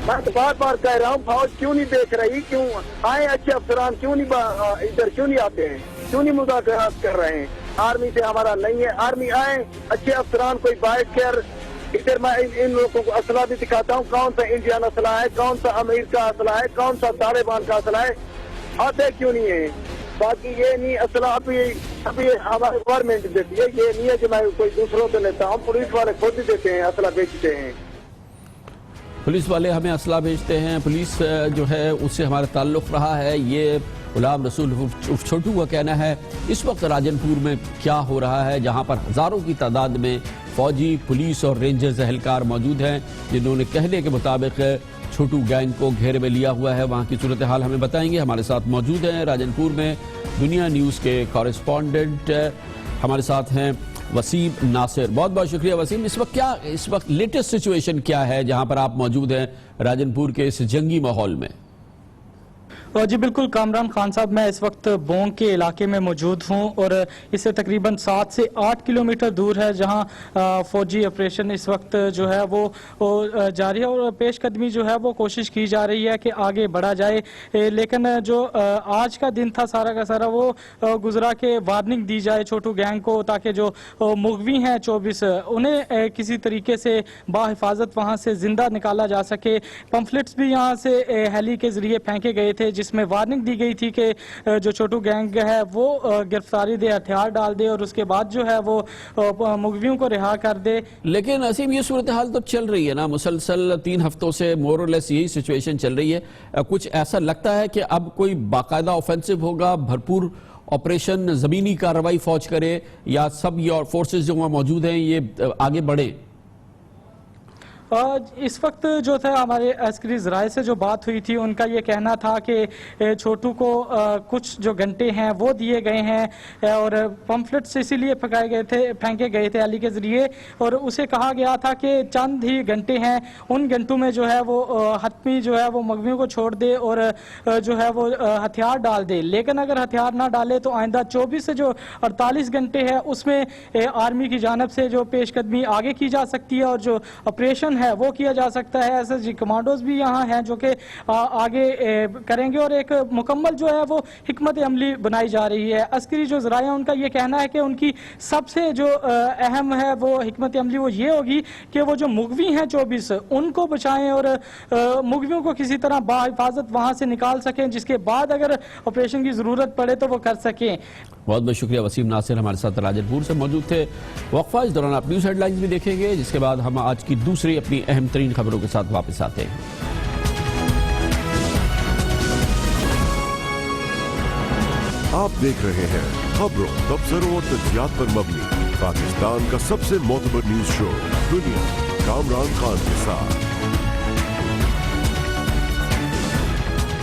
میں تو بار بار کہہ رہا ہوں فوج کیوں نہیں دیکھ رہی، کیوں آئے اچھے افسران کیوں نہیں ادھر کیوں نہیں آتے ہیں، کیوں نہیں مذاکرات کر رہے ہیں۔ آرمی سے ہمارا نہیں ہے، آرمی آئے اچھے افسران کوئی باعث کر ادھر میں ان لوگوں کو اسلحہ بھی دکھاتا ہوں، کون سا انڈین اسلحہ ہے، کون سا امیر کا اسلحہ ہے، کون سا طالبان کا اسلحہ ہے، آتے کیوں نہیں ہے۔ باقی یہ نہیں اسلحہ ابھی ہماری گورنمنٹ دیتی ہے، یہ نہیں ہے کہ میں کوئی دوسروں سے لیتا ہوں، پولیس والے خود ہی دیتے ہیں، اسلحہ بیچتے ہیں۔ پولیس والے ہمیں اسلحہ بھیجتے ہیں، پولیس جو ہے اس سے ہمارا تعلق رہا ہے، یہ غلام رسول چھوٹو کا کہنا ہے۔ اس وقت راجن پور میں کیا ہو رہا ہے، جہاں پر ہزاروں کی تعداد میں فوجی، پولیس اور رینجرز اہلکار موجود ہیں، جنہوں نے کہنے کے مطابق چھوٹو گینگ کو گھیرے میں لیا ہوا ہے. وہاں کی صورتحال ہمیں بتائیں گے. ہمارے ساتھ موجود ہیں راجن پور میں دنیا نیوز کے کارسپونڈنٹ ہمارے ساتھ ہیں وسیم ناصر. بہت بہت شکریہ وسیم. اس وقت لیٹسٹ سچویشن کیا ہے جہاں پر آپ موجود ہیں راجن پور کے اس جنگی ماحول میں؟ جی بالکل کامران خان صاحب، میں اس وقت بونگ کے علاقے میں موجود ہوں اور اس سے تقریباً 7 سے 8 کلومیٹر دور ہے جہاں فوجی آپریشن اس وقت جو ہے وہ جاری ہے اور پیش قدمی جو ہے وہ کوشش کی جا رہی ہے کہ آگے بڑھا جائے. لیکن جو آج کا دن تھا سارا کا سارا وہ گزرا کہ وارننگ دی جائے چھوٹو گینگ کو تاکہ جو مغوی ہیں 24 انہیں کسی طریقے سے باحفاظت وہاں سے زندہ نکالا جا سکے. پمفلٹس بھی یہاں سے ہیلی کے ذریعے پھینکے گئے تھے جس میں وارننگ دی گئی تھی کہ جو چھوٹو گینگ ہے وہ گرفتاری دے، ہتھیار ڈال دے اور اس کے بعد جو ہے وہ مغویوں کو رہا کر دے. لیکن عظیم یہ صورتحال تو چل رہی ہے نا مسلسل 3 ہفتوں سے مور اور لیس یہی سچویشن چل رہی ہے. کچھ ایسا لگتا ہے کہ اب کوئی باقاعدہ آفینسو ہوگا، بھرپور آپریشن زمینی کارروائی فوج کرے، یا سب یہ فورسز جو وہاں موجود ہیں یہ آگے بڑھیں؟ اس وقت جو تھا ہمارے عسکری ذرائع سے جو بات ہوئی تھی ان کا یہ کہنا تھا کہ چھوٹو کو کچھ جو گھنٹے ہیں وہ دیے گئے ہیں اور پمفلٹس اسی لیے پھینکے گئے تھے علی کے ذریعے اور اسے کہا گیا تھا کہ چند ہی گھنٹے ہیں، ان گھنٹوں میں جو ہے وہ حتمی جو ہے وہ مغویوں کو چھوڑ دے اور جو ہے وہ ہتھیار ڈال دے. لیکن اگر ہتھیار نہ ڈالے تو آئندہ 24 سے جو 48 گھنٹے ہے اس میں آرمی کی جانب سے جو پیش قدمی آگے کی جا سکتی ہے اور جو آپریشن ہے وہ کیا جا سکتا ہے. ایس ایس جی کمانڈوز بھی یہاں ہیں جو کہ آگے کریں گے اور ایک مکمل جو ہے وہ حکمت عملی بنائی جا رہی ہے. عسکری جو ذرائع ان کا یہ کہنا ہے کہ ان کی سب سے جو اہم ہے وہ حکمت عملی وہ یہ ہوگی کہ وہ جو مغوی ہیں 24 ان کو بچائیں اور مغویوں کو کسی طرح باحفاظت وہاں سے نکال سکیں، جس کے بعد اگر آپریشن کی ضرورت پڑے تو وہ کر سکیں. بہت بہت شکریہ وسیم ناصر ہمارے ساتھ راجن پور سے موجود تھے. وقفہ، اس دوران آپ نیوز ہیڈ لائنز بھی دیکھیں گے جس کے بعد ہم آج کی دوسری اپنی اہم ترین خبروں کے ساتھ واپس آتے ہیں. آپ دیکھ رہے ہیں خبروں، تبصروں اور تجزیات پر مبنی پاکستان کا سب سے معتبر نیوز شو دنیا، کامران خان کے ساتھ.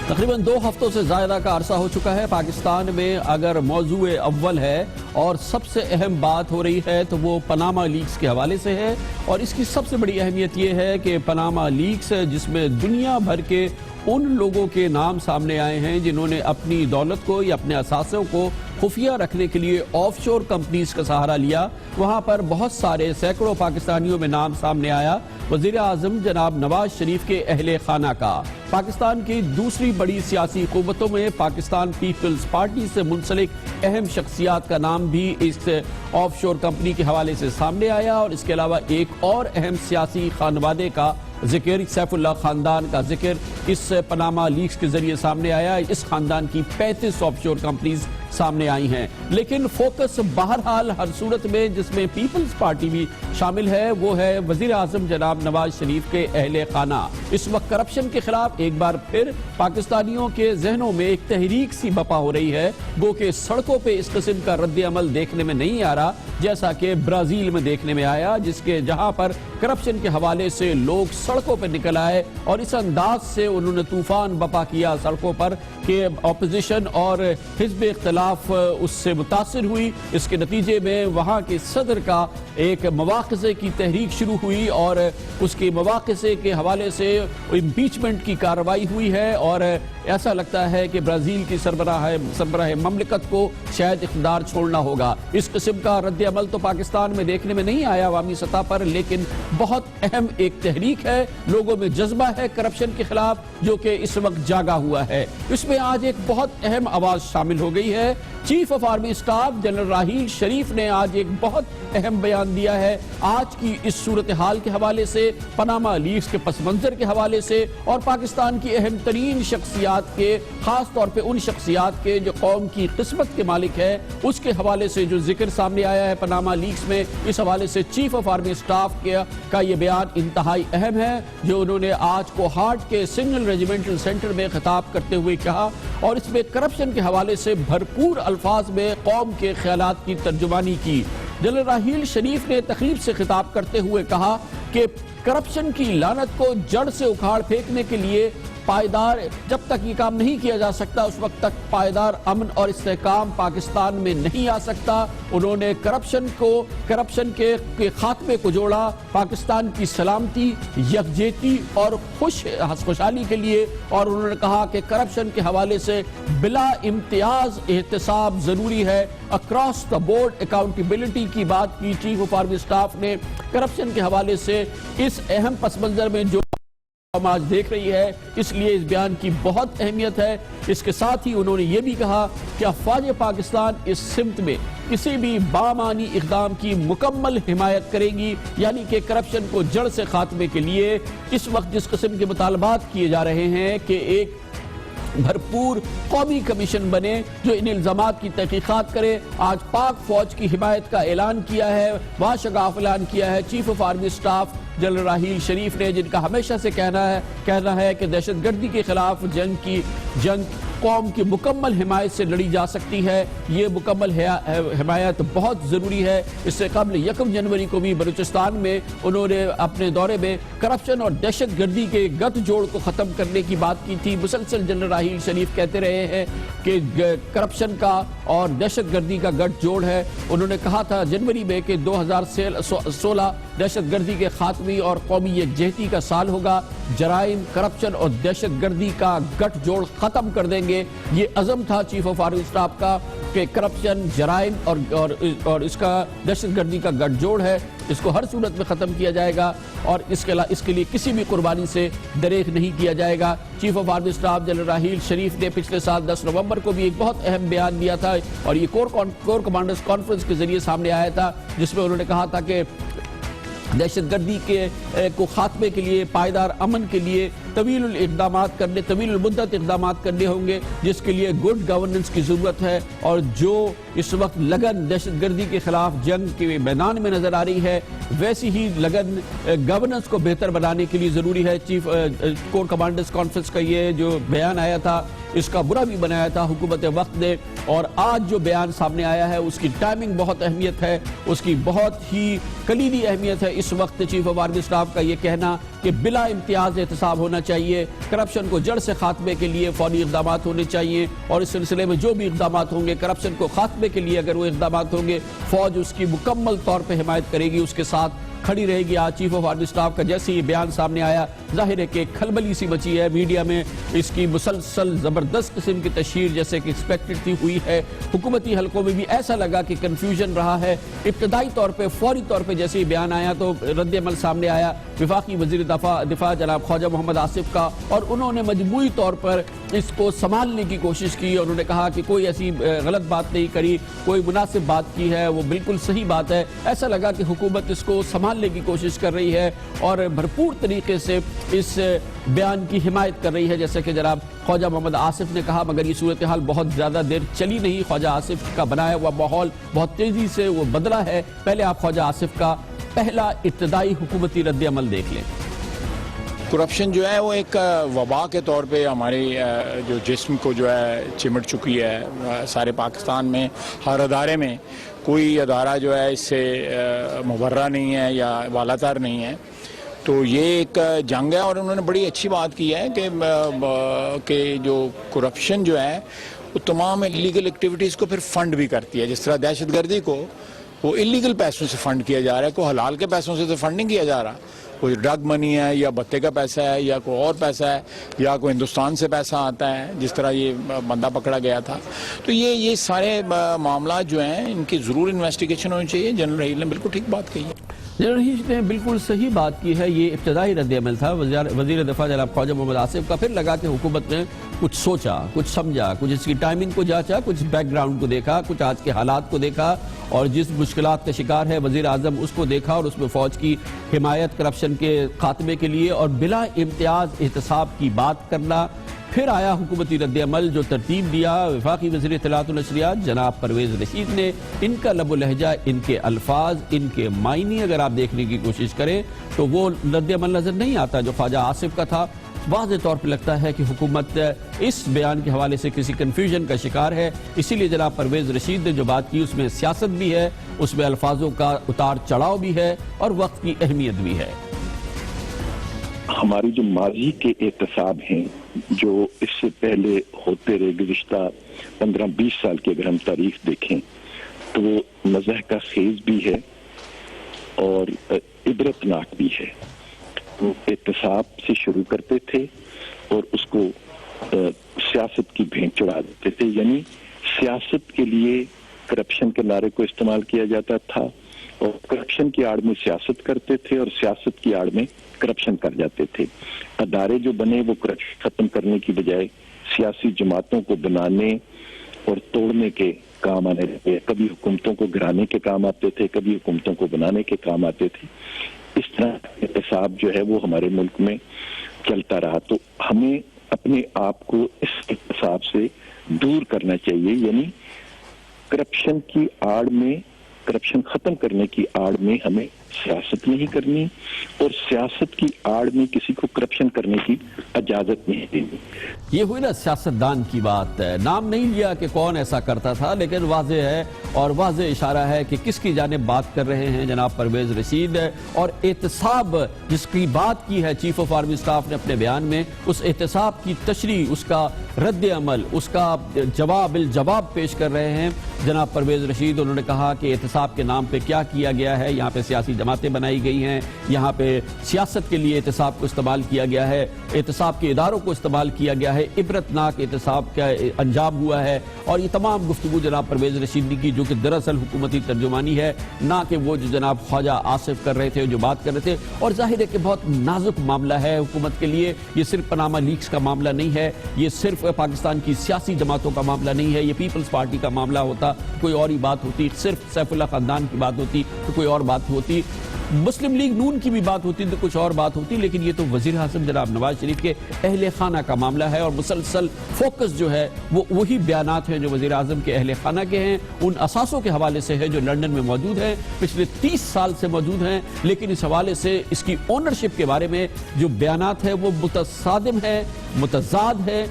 تقریباً 2 ہفتوں سے زائدہ کا عرصہ ہو چکا ہے پاکستان میں اگر موضوع اول ہے اور سب سے اہم بات ہو رہی ہے تو وہ پاناما لیکس کے حوالے سے ہے. اور اس کی سب سے بڑی اہمیت یہ ہے کہ پاناما لیکس جس میں دنیا بھر کے ان لوگوں کے نام سامنے آئے ہیں جنہوں نے اپنی دولت کو یا اپنے اثاثوں کو خفیہ رکھنے کے لیے آف شور کمپنیز کا سہارا لیا. وہاں پر بہت سارے سینکڑوں پاکستانیوں میں نام سامنے آیا وزیر اعظم جناب نواز شریف کے اہل خانہ کا. پاکستان کی دوسری بڑی سیاسی قوتوں میں پاکستان پیپلز پارٹی سے منسلک اہم شخصیات کا نام بھی اس آف شور کمپنی کے حوالے سے سامنے آیا. اور اس کے علاوہ ایک اور اہم سیاسی خانوادے کا ذکر، سیف اللہ خاندان کا ذکر اس پاناما لیکس کے ذریعے سامنے آیا. اس خاندان کی 35 آف شور کمپنیز سامنے آئی ہیں. لیکن فوکس بہرحال ہر صورت میں جس میں پیپلز پارٹی بھی شامل ہے وہ ہے وزیر اعظم جناب نواز شریف کے اہل خانہ. اس وقت کرپشن کے خلاف ایک بار پھر پاکستانیوں کے ذہنوں میں ایک تحریک سی بپا ہو رہی ہے. گو کہ سڑکوں پہ اس قسم کا رد عمل دیکھنے میں نہیں آ رہا جیسا کہ برازیل میں دیکھنے میں آیا، جہاں پر کرپشن کے حوالے سے لوگ سڑکوں پہ نکل آئے اور اس انداز سے انہوں نے طوفان بپا کیا سڑکوں پر کہ اپوزیشن اور حزب اختلاف اس سے متاثر ہوئی. اس کے نتیجے میں وہاں کے صدر کا ایک مواخذے کی تحریک شروع ہوئی اور اس کے مواخذے کے حوالے سے امپیچمنٹ کی کارروائی ہوئی ہے. اور ایسا لگتا ہے کہ برازیل کی سربراہ مملکت کو شاید اقتدار چھوڑنا ہوگا. اس قسم کا رد عمل تو پاکستان میں دیکھنے میں نہیں آیا عوامی سطح پر، لیکن بہت اہم ایک تحریک ہے، لوگوں میں جذبہ ہے کرپشن کے خلاف جو کہ اس وقت جاگا ہوا ہے. اس میں آج ایک بہت اہم آواز شامل ہو گئی ہے. Chief of army staff general Raheel Sharif نے آج ایک بہت اہم بیان دیا ہے آج کی اس صورتحال کے حوالے سے، پاناما لیکس کے پس منظر کے حوالے سے اور پاکستان کی اہم ترین شخصیات کے، خاص طور پہ ان شخصیات کے جو قوم کی قسمت کے مالک ہے، اس کے حوالے سے جو ذکر سامنے آیا ہے پاناما لیکس میں. اس حوالے سے چیف آف آرمی اسٹاف کا یہ بیان انتہائی اہم ہے جو انہوں نے آج کوہاٹ کے سنگل ریجیمنٹل سینٹر میں خطاب کرتے ہوئے کہا. اور اس میں کرپشن کے حوالے سے بھرپور الفاظ میں قوم کے خیالات کی ترجمانی کی. جنرل راحیل شریف نے تقریب سے خطاب کرتے ہوئے کہا کہ کرپشن کی لعنت کو جڑ سے اکھاڑ پھینکنے کے لیے پائیدار، جب تک یہ کام نہیں کیا جا سکتا اس وقت تک پائیدار امن اور استحکام پاکستان میں نہیں آ سکتا۔ انہوں نے کرپشن کے خاتمے کو جوڑا پاکستان کی سلامتی، یکجہتی اور خوشحالی کے لیے، اور انہوں نے کہا کہ کرپشن کے حوالے سے بلا امتیاز احتساب ضروری ہے۔ اکراس دا بورڈ اکاؤنٹیبلٹی کی بات کی چیف آف آرمی اسٹاف نے۔ کرپشن کے حوالے سے اس اہم پس منظر میں جو ہم آج دیکھ رہی ہے، اس لیے اس بیان کی بہت اہمیت ہے۔ اس کے ساتھ ہی انہوں نے یہ بھی کہا کہ افواج پاکستان اس سمت میں کسی بھی بامعنی اقدام کی مکمل حمایت کرے گی، یعنی کہ کرپشن کو جڑ سے خاتمے کے لیے اس وقت جس قسم کے مطالبات کیے جا رہے ہیں کہ ایک بھرپور قومی کمیشن بنے جو ان الزامات کی تحقیقات کرے۔ آج پاک فوج کی حمایت کا اعلان کیا ہے، باشگاف اعلان کیا ہے chief of army staff general Raheel Sharif نے، جن کا ہمیشہ سے کہنا ہے کہ دہشت گردی کے خلاف جنگ قوم کی مکمل حمایت سے لڑی جا سکتی ہے۔ یہ مکمل حمایت بہت ضروری ہے۔ اس سے قبل 1 جنوری کو بھی بلوچستان میں انہوں نے اپنے دورے میں کرپشن اور دہشت گردی کے گٹھ جوڑ کو ختم کرنے کی بات کی تھی۔ مسلسل جنرل راحیل شریف کہتے رہے ہیں کہ کرپشن کا اور دہشت گردی کا گٹھ جوڑ ہے۔ انہوں نے کہا تھا جنوری میں کہ 2016 دہشت گردی کے خاتمے اور قومی یکجہتی کا سال ہوگا۔ جرائم، کرپشن اور دہشت گردی کا گٹھ جوڑ ختم کر دیں گے۔ یہ عزم تھا چیف آف آرمی اسٹاف کا کہ کرپشن، جرائم اور اس کا دہشت گردی کا گٹھ جوڑ ہے، اس کو ہر صورت میں ختم کیا جائے گا اور اس کے لیے کسی بھی قربانی سے دریغ نہیں کیا جائے گا۔ Chief of army staff general Raheel Sharif نے پچھلے سال 10 نومبر کو بھی ایک بہت اہم بیان دیا تھا اور یہ کور کمانڈرز کانفرنس کے ذریعے سامنے آیا تھا، جس میں انہوں نے کہا تھا کہ دہشت گردی کو خاتمے کے لیے، پائیدار امن کے لیے طویل المدت اقدامات کرنے ہوں گے، جس کے لیے گڈ گورننس کی ضرورت ہے، اور جو اس وقت لگن دہشت گردی کے خلاف جنگ کے میدان میں نظر آ رہی ہے، ویسی ہی لگن گورننس کو بہتر بنانے کے لیے ضروری ہے۔ چیف کور کمانڈرز کانفرنس کا یہ جو بیان آیا تھا، اس کا برا بھی بنایا تھا حکومت وقت نے، اور آج جو بیان سامنے آیا ہے اس کی ٹائمنگ بہت اہمیت ہے، اس کی بہت ہی کلیدی اہمیت ہے۔ اس وقت چیف آف آرمی اسٹاف کا یہ کہنا کہ بلا امتیاز احتساب ہونا چاہیے، کرپشن کو جڑ سے خاتمے کے لیے فوری اقدامات ہونے چاہیے، اور اس سلسلے میں جو بھی اقدامات ہوں گے، کرپشن کو خاتمے کے لیے اگر وہ اقدامات ہوں گے، فوج اس کی مکمل طور پہ حمایت کرے گی، اس کے ساتھ کھڑی رہے گی۔ آج چیف آف آرمی اسٹاف کا جیسے یہ بیان سامنے آیا، ظاہر ہے کہ کھلبلی سی مچی ہے، میڈیا میں اس کی مسلسل زبردست قسم کی تشہیر جیسے کہ ایکسپیکٹڈ تھی ہوئی ہے۔ حکومتی حلقوں میں بھی ایسا لگا کہ کنفیوژن رہا ہے۔ ابتدائی طور پہ فوری طور پہ جیسے یہ بیان آیا تو رد عمل سامنے آیا وفاقی وزیر دفاع جناب خواجہ محمد آصف کا، اور انہوں نے مجموعی طور پر اس کو سنبھالنے کی کوشش کی۔ انہوں نے کہا کہ کوئی ایسی غلط بات نہیں کری، کوئی مناسب بات کی ہے، وہ بالکل صحیح بات ہے۔ ایسا لگا کہ حکومت اس کو سنبھالنے کی کوشش کر رہی ہے اور بھرپور طریقے سے اس بیان کی حمایت کر رہی ہے، جیسے کہ جناب خواجہ محمد آصف نے کہا، مگر یہ صورتحال بہت زیادہ دیر چلی نہیں۔ خواجہ آصف کا بنایا ہوا ماحول بہت تیزی سے وہ بدلا ہے۔ پہلے آپ خواجہ آصف کا پہلا ابتدائی حکومتی رد عمل دیکھ لیں۔ کرپشن جو ہے وہ ایک وبا کے طور پہ ہمارے جو جسم کو جو ہے چمٹ چکی ہے۔ سارے پاکستان میں ہر ادارے میں کوئی ادارہ جو ہے اس سے مبرہ نہیں ہے یا والاتر نہیں ہے، تو یہ ایک جنگ ہے۔ اور انہوں نے بڑی اچھی بات کی ہے کہ جو کرپشن جو ہے وہ تمام انلیگل ایکٹیویٹیز کو پھر فنڈ بھی کرتی ہے۔ جس طرح دہشت گردی کو وہ انلیگل پیسوں سے فنڈ کیا جا رہا ہے، کوئی حلال کے پیسوں سے تو فنڈ نہیں کیا جا رہا، کوئی ڈرگ منی ہے یا بتے کا پیسہ ہے یا کوئی اور پیسہ ہے یا کوئی ہندوستان سے پیسہ آتا ہے، جس طرح یہ بندہ پکڑا گیا تھا۔ تو یہ سارے معاملات جو ہیں ان کی ضرور انویسٹیگیشن ہونی چاہیے۔ جنرل راحیل نے بالکل ٹھیک بات کہی ہے۔ جنرل راحیل نے بالکل صحیح بات کی ہے۔ یہ ابتدائی رد عمل تھا وزیر دفاع جناب خواجہ محمد آصف کا۔ پھر لگا کہ حکومت نے کچھ سوچا، کچھ سمجھا، کچھ اس کی ٹائمنگ کو جانچا، کچھ بیک گراؤنڈ کو دیکھا، کچھ آج کے حالات کو دیکھا، اور جس مشکلات کا شکار ہے وزیر اعظم اس کو دیکھا، اور اس میں فوج کی حمایت کرپشن کے خاتمے کے لیے اور بلا امتیاز احتساب کی بات کرنا۔ پھر آیا حکومتی رد عمل جو ترتیب دیا وفاقی وزیر اطلاعات و نشریات جناب پرویز رشید نے۔ ان کا لب و لہجہ، ان کے الفاظ، ان کے معنی اگر آپ دیکھنے کی کوشش کریں تو وہ رد عمل نظر نہیں آتا جو خواجہ آصف کا تھا۔ واضح طور پر لگتا ہے کہ حکومت اس بیان کے حوالے سے کسی کنفیوژن کا شکار ہے، اسی لیے جناب پرویز رشید نے جو بات کی اس میں سیاست بھی ہے، اس میں الفاظوں کا اتار چڑھاؤ بھی ہے اور وقت کی اہمیت بھی ہے۔ ہماری جو ماضی کے احتساب ہیں جو اس سے پہلے ہوتے رہے گزشتہ 15-20 سال کی اگر ہم تاریخ دیکھیں تو وہ مزاح کا خیز بھی ہے اور عبرتناک بھی ہے. وہ احتساب سے شروع کرتے تھے اور اس کو سیاست کی بھینٹ چڑھا دیتے تھے, یعنی سیاست کے لیے کرپشن کے نعرے کو استعمال کیا جاتا تھا اور کرپشن کی آڑ میں سیاست کرتے تھے اور سیاست کی آڑ میں کرپشن کر جاتے تھے. ادارے جو بنے وہ کرپشن ختم کرنے کی بجائے سیاسی جماعتوں کو بنانے اور توڑنے کے کام آنے لگے. کبھی حکومتوں کو گرانے کے کام آتے تھے, کبھی حکومتوں کو بنانے کے کام آتے تھے. اس طرح احتساب جو ہے وہ ہمارے ملک میں چلتا رہا. تو ہمیں اپنے آپ کو اس احتساب سے دور کرنا چاہیے, یعنی کرپشن کی آڑ میں, کرپشن ختم کرنے کی آڑ میں ہمیں سیاست نہیں کرنی اور سیاست کی آڑ میں کسی کو کرپشن کرنے کی اجازت نہیں دینی. یہ ہوئی نا سیاستدان کی بات. نام نہیں لیا کہ کون ایسا کرتا تھا, لیکن واضح ہے اور واضح اشارہ ہے کہ کس کی جانب بات کر رہے ہیں جناب پرویز رشید. اور احتساب جس کی بات کی ہے چیف آف آرمی سٹاف نے اپنے بیان میں, اس احتساب کی تشریح, اس کا رد عمل, اس کا الجواب پیش کر رہے ہیں جناب پرویز رشید. انہوں نے کہا کہ احتساب کے نام پہ کیا کیا گیا ہے. یہاں پہ سیاسی جماعتیں بنائی گئی ہیں, یہاں پہ سیاست کے لیے احتساب کو استعمال کیا گیا ہے, احتساب کے اداروں کو استعمال کیا گیا ہے, عبرتناک احتساب کا انجام ہوا ہے. اور یہ تمام گفتگو جناب پرویز رشید نے کی جو کہ دراصل حکومتی ترجمانی ہے, نہ کہ وہ جو جناب خواجہ آصف کر رہے تھے, جو بات کر رہے تھے. اور ظاہر ہے کہ بہت نازک معاملہ ہے حکومت کے لیے. یہ صرف پاناما لیکس کا معاملہ نہیں ہے, یہ صرف پاکستان کی سیاسی جماعتوں کا معاملہ نہیں ہے. یہ پیپلز پارٹی کا معاملہ ہوتا کوئی اور ہی بات ہوتی, صرف سیف اللہ خاندان کی بات ہوتی تو کوئی اور بات ہوتی, مسلم لیگ نون کی بھی بات ہوتی تو کچھ اور بات ہوتی. لیکن یہ تو وزیر اعظم جناب نواز شریف کے اہل خانہ کا معاملہ ہے اور مسلسل فوکس جو ہے وہ وہی بیانات ہیں جو وزیر اعظم کے اہل خانہ کے ہیں, ان اساسوں کے حوالے سے ہے جو لندن میں موجود ہیں, پچھلے 30 سال سے موجود ہیں. لیکن اس حوالے سے اس کی اونرشپ کے بارے میں جو بیانات ہیں وہ متصادم ہے, متضاد ہے,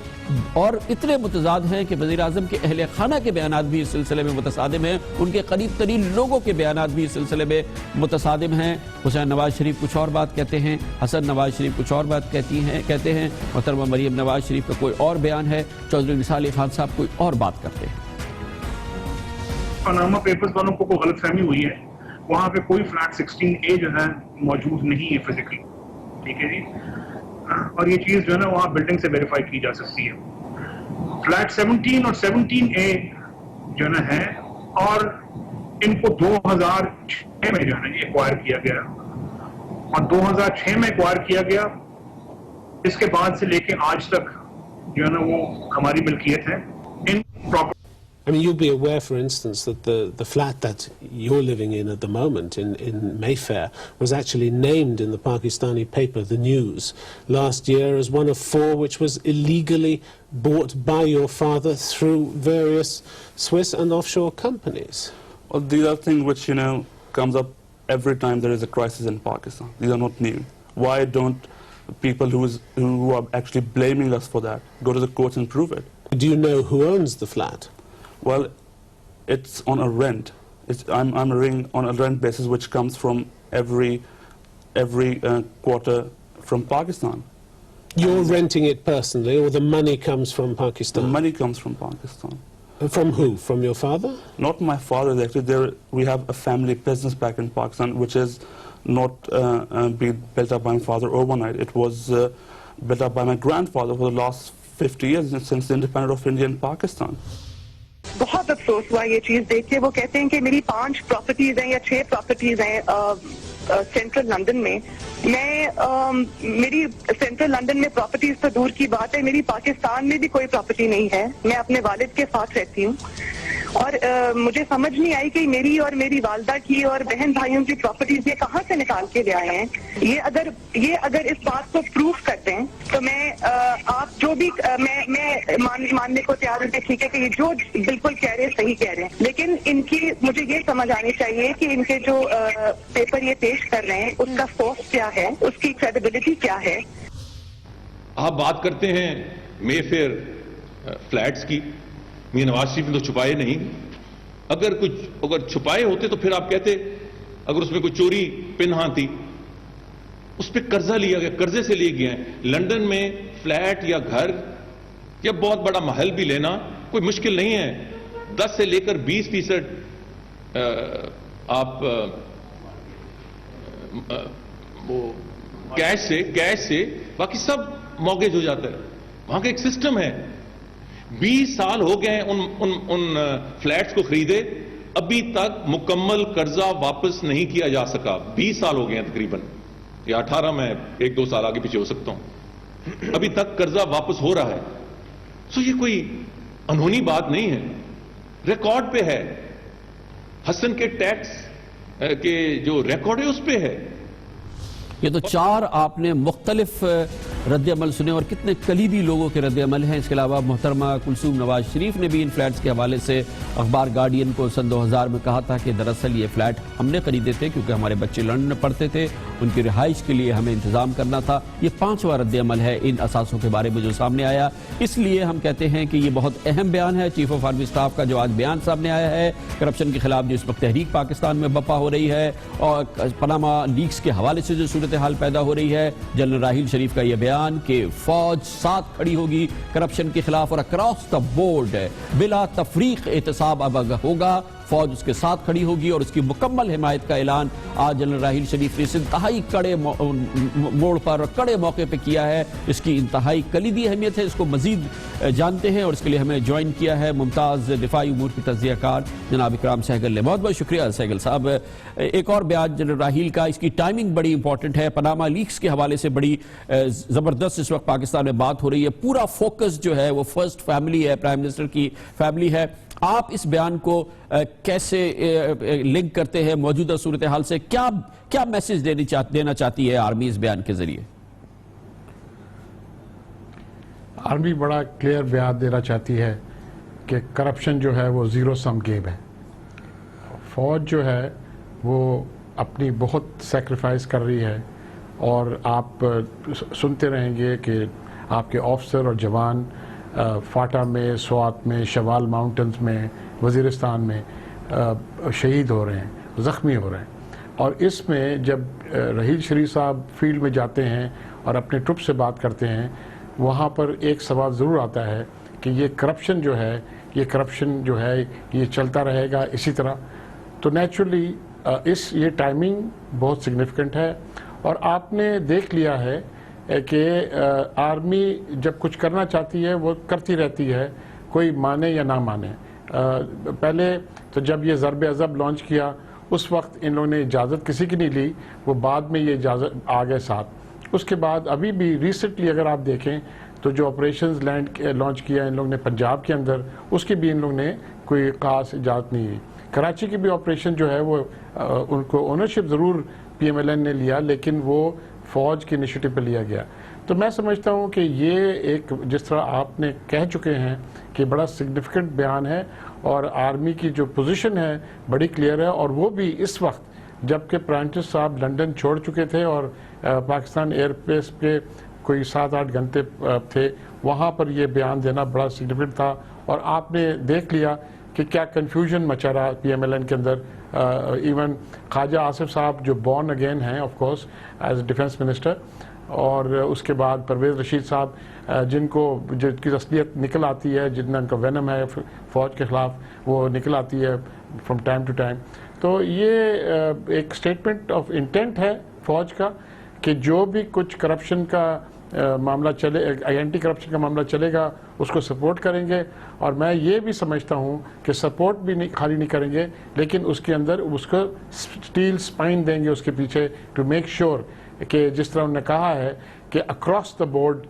اور اتنے متضاد ہیں کہ وزیر اعظم کے اہل خانہ کے بیانات بھی اس سلسلے میں متصادم ہیں, ان کے قریب ترین لوگوں کے بیانات بھی اس سلسلے میں متصادم ہیں. حسین نواز شریف کچھ اور بات کہتے ہیں, حسن نواز شریف کچھ اور بات کہتے ہیں, محترمہ مریم نواز شریف کا کوئی اور بیان ہے, چودھری نثار علی خان صاحب کوئی اور بات کرتے ہیں. پاناما پیپرز والوں کو غلط فہمی ہوئی ہے, وہاں پہ کوئی فلیٹ 16A جو ہے موجود نہیں ہے فزیکلی, ٹھیک ہے جی, اور یہ چیز جو ہے نا وہاں بلڈنگ سے ویریفائی کی جا سکتی ہے. فلیٹ 17 اور 17A جو نا ہے, اور ان کو 2006 میں جو ہے نا یہ ایکوائر کیا گیا, اور 2006 میں ایکوائر کیا گیا. اس کے بعد سے لے کے آج تک جو ہے نا وہ ہماری ملکیت ہے. ان property I mean, you'll be aware, for instance, that the flat that you're living in at the moment in Mayfair was actually named in the Pakistani paper, The News, last year as one of 4 which was illegally bought by your father through various Swiss and offshore companies. Well, these are things which, you know, comes up every time there is a crisis in Pakistan. These are not new. Why don't people who are actually blaming us for that go to the courts and prove it? Do you know who owns the flat? Well, it's on a rent. I'm ring on a rent basis, which comes from every quarter from Pakistan. You're renting it personally, or the money comes from Pakistan? The money comes from Pakistan. From who? From your father? Not my father. Actually, we have a family business back in Pakistan, which is not being built up by my father overnight. It was built up by my grandfather for the last 50 years since the independence of India and Pakistan. بہت افسوس ہوا یہ چیز دیکھ کے. وہ کہتے ہیں کہ میری 5 پراپرٹیز ہیں یا 6 پراپرٹیز ہیں سینٹرل لندن میں. میری سینٹرل لندن میں پراپرٹیز تو دور کی بات ہے, میری پاکستان میں بھی کوئی پراپرٹی نہیں ہے. میں اپنے والد کے ساتھ رہتی ہوں, اور مجھے سمجھ نہیں آئی کہ میری اور میری والدہ کی اور بہن بھائیوں کی پراپرٹیز یہ کہاں سے نکال کے لے آئے ہیں. یہ اگر اس بات کو پروف کرتے ہیں تو میں آپ جو بھی میں ماننے کو تیار ہوں کہ ٹھیک ہے کہ یہ جو بالکل کہہ رہے ہیں صحیح کہہ رہے ہیں, لیکن ان کی مجھے یہ سمجھ آنی چاہیے کہ ان کے جو پیپر یہ پیش کر رہے ہیں اس کا سورس کیا ہے, اس کی کریڈیبلٹی کیا ہے. آپ بات کرتے ہیں مے فیئر فلیٹس کی, میاں نواز شریف نے تو چھپائے نہیں. اگر چھپائے ہوتے تو پھر آپ کہتے اگر اس میں کوئی چوری پنہاں تھی اس پہ قرضہ لیا گیا, قرضے سے لیے گئے ہیں. لندن میں فلیٹ یا گھر یا بہت بڑا محل بھی لینا کوئی مشکل نہیں ہے. 10 سے لے کر 20% آپ وہ کیش سے باقی سب موگیج ہو جاتا ہے. وہاں کا ایک سسٹم ہے. 20 سال ہو گئے ہیں ان فلیٹس کو خریدے, ابھی تک مکمل قرضہ واپس نہیں کیا جا سکا. 20 سال ہو گئے ہیں تقریباً, یا 18, میں 1-2 سال آگے پیچھے ہو سکتا ہوں, ابھی تک قرضہ واپس ہو رہا ہے. سو یہ کوئی انہونی بات نہیں ہے, ریکارڈ پہ ہے. حسن کے ٹیکس کے جو ریکارڈ ہے اس پہ ہے. یہ تو 4 آپ نے مختلف رد عمل سنے اور کتنے کلیدی لوگوں کے رد عمل ہیں. اس کے علاوہ محترمہ کلثوم نواز شریف نے بھی ان فلیٹس کے حوالے سے اخبار گارڈین کو سن 2000 میں کہا تھا کہ دراصل یہ فلیٹ ہم نے خریدے تھے کیونکہ ہمارے بچے لندن میں پڑھتے تھے, ان کی رہائش کے لیے ہمیں انتظام کرنا تھا. یہ 5واں رد عمل ہے ان اثاثوں کے بارے میں جو سامنے آیا. اس لیے ہم کہتے ہیں کہ یہ بہت اہم بیان ہے چیف آف آرمی اسٹاف کا جو آج بیان سامنے آیا ہے کرپشن کے خلاف جو اس وقت تحریک پاکستان میں بپا ہو رہی ہے اور پاناما لیکس کے حوالے سے جو صورتحال پیدا ہو رہی ہے. جنرل راحیل شریف کا یہ بیان کہ فوج ساتھ کھڑی ہوگی کرپشن کے خلاف اور اکراس دا بورڈ بلا تفریق احتساب اب ہوگا, فوج اس کے ساتھ کھڑی ہوگی اور اس کی مکمل حمایت کا اعلان آج جنرل راحیل شریف نے اس انتہائی کڑے موڑ پر اور کڑے موقع پہ کیا ہے. اس کی انتہائی کلیدی اہمیت ہے, اس کو مزید جانتے ہیں اور اس کے لیے ہمیں جوائن کیا ہے ممتاز دفاعی امور کی تجزیہ کار جناب اکرام سہگل نے. بہت بہت شکریہ سہگل صاحب. ایک اور بیان جنرل راحیل کا, اس کی ٹائمنگ بڑی امپورٹنٹ ہے. پاناما لیکس کے حوالے سے بڑی زبردست اس وقت پاکستان میں بات ہو رہی ہے. پورا فوکس جو ہے وہ فرسٹ فیملی ہے, پرائم منسٹر کی فیملی ہے. آپ اس بیان کو کیسے لنک کرتے ہیں موجودہ صورتحال سے؟ کیا میسج دینا چاہتی ہے آرمی اس بیان کے ذریعے؟ آرمی بڑا کلیئر بیان دینا چاہتی ہے کہ کرپشن جو ہے وہ زیرو سم گیم ہے. فوج جو ہے وہ اپنی بہت سیکریفائس کر رہی ہے اور آپ سنتے رہیں گے کہ آپ کے آفیسر اور جوان فاٹا میں, سوات میں, شوال ماؤنٹنز میں, وزیرستان میں شہید ہو رہے ہیں, زخمی ہو رہے ہیں. اور اس میں جب راحیل شریف صاحب فیلڈ میں جاتے ہیں اور اپنے ٹروپ سے بات کرتے ہیں, وہاں پر ایک سوال ضرور آتا ہے کہ یہ کرپشن جو ہے یہ چلتا رہے گا اسی طرح. تو نیچرلی یہ ٹائمنگ بہت سگنیفیکنٹ ہے. اور آپ نے دیکھ لیا ہے کہ آرمی جب کچھ کرنا چاہتی ہے وہ کرتی رہتی ہے, کوئی مانے یا نہ مانے. پہلے تو جب یہ ضرب عضب لانچ کیا اس وقت ان لوگوں نے اجازت کسی کی نہیں لی, وہ بعد میں یہ اجازت آ گئے ساتھ. اس کے بعد ابھی بھی ریسنٹلی اگر آپ دیکھیں تو جو آپریشنز لانچ کیا ان لوگوں نے پنجاب کے اندر, اس کی بھی ان لوگوں نے کوئی خاص اجازت نہیں دی. کراچی کی بھی آپریشن جو ہے وہ ان کو اونرشپ ضرور پی ایم ایل این نے لیا لیکن وہ فوج کی انیشیٹو پہ لیا گیا. تو میں سمجھتا ہوں کہ یہ ایک جس طرح آپ نے کہہ چکے ہیں کہ بڑا سگنیفیکنٹ بیان ہے اور آرمی کی جو پوزیشن ہے بڑی کلیئر ہے. اور وہ بھی اس وقت جب کہ پرائم منسٹر صاحب لنڈن چھوڑ چکے تھے اور پاکستان ایئر بیس پہ کوئی 7-8 گھنٹے تھے, وہاں پر یہ بیان دینا بڑا سگنیفیکنٹ تھا. اور آپ نے دیکھ لیا کہ کیا کنفیوژن مچا رہا پی ایم ایل این کے اندر. ایون خواجہ آصف صاحب جو بورن اگین ہیں of course as defence minister, اور اس کے بعد پرویز رشید صاحب جن کی اصلیت نکل آتی ہے, جتنا ان کا وینم ہے فوج کے خلاف وہ نکل آتی ہے فرام ٹائم ٹو ٹائم. تو یہ ایک سٹیٹمنٹ آف انٹینٹ ہے فوج کا کہ جو بھی کچھ کرپشن کا معاملہ چلے, اینٹی کرپشن کا معاملہ چلے گا اس کو سپورٹ کریں گے. اور میں یہ بھی سمجھتا ہوں کہ سپورٹ بھی خالی نہیں کریں گے لیکن اس کے اندر اس کو سٹیل سپائن دیں گے اس کے پیچھے ٹو میک شیور کہ جس طرح انہوں نے کہا ہے کہ اکراس دا بورڈ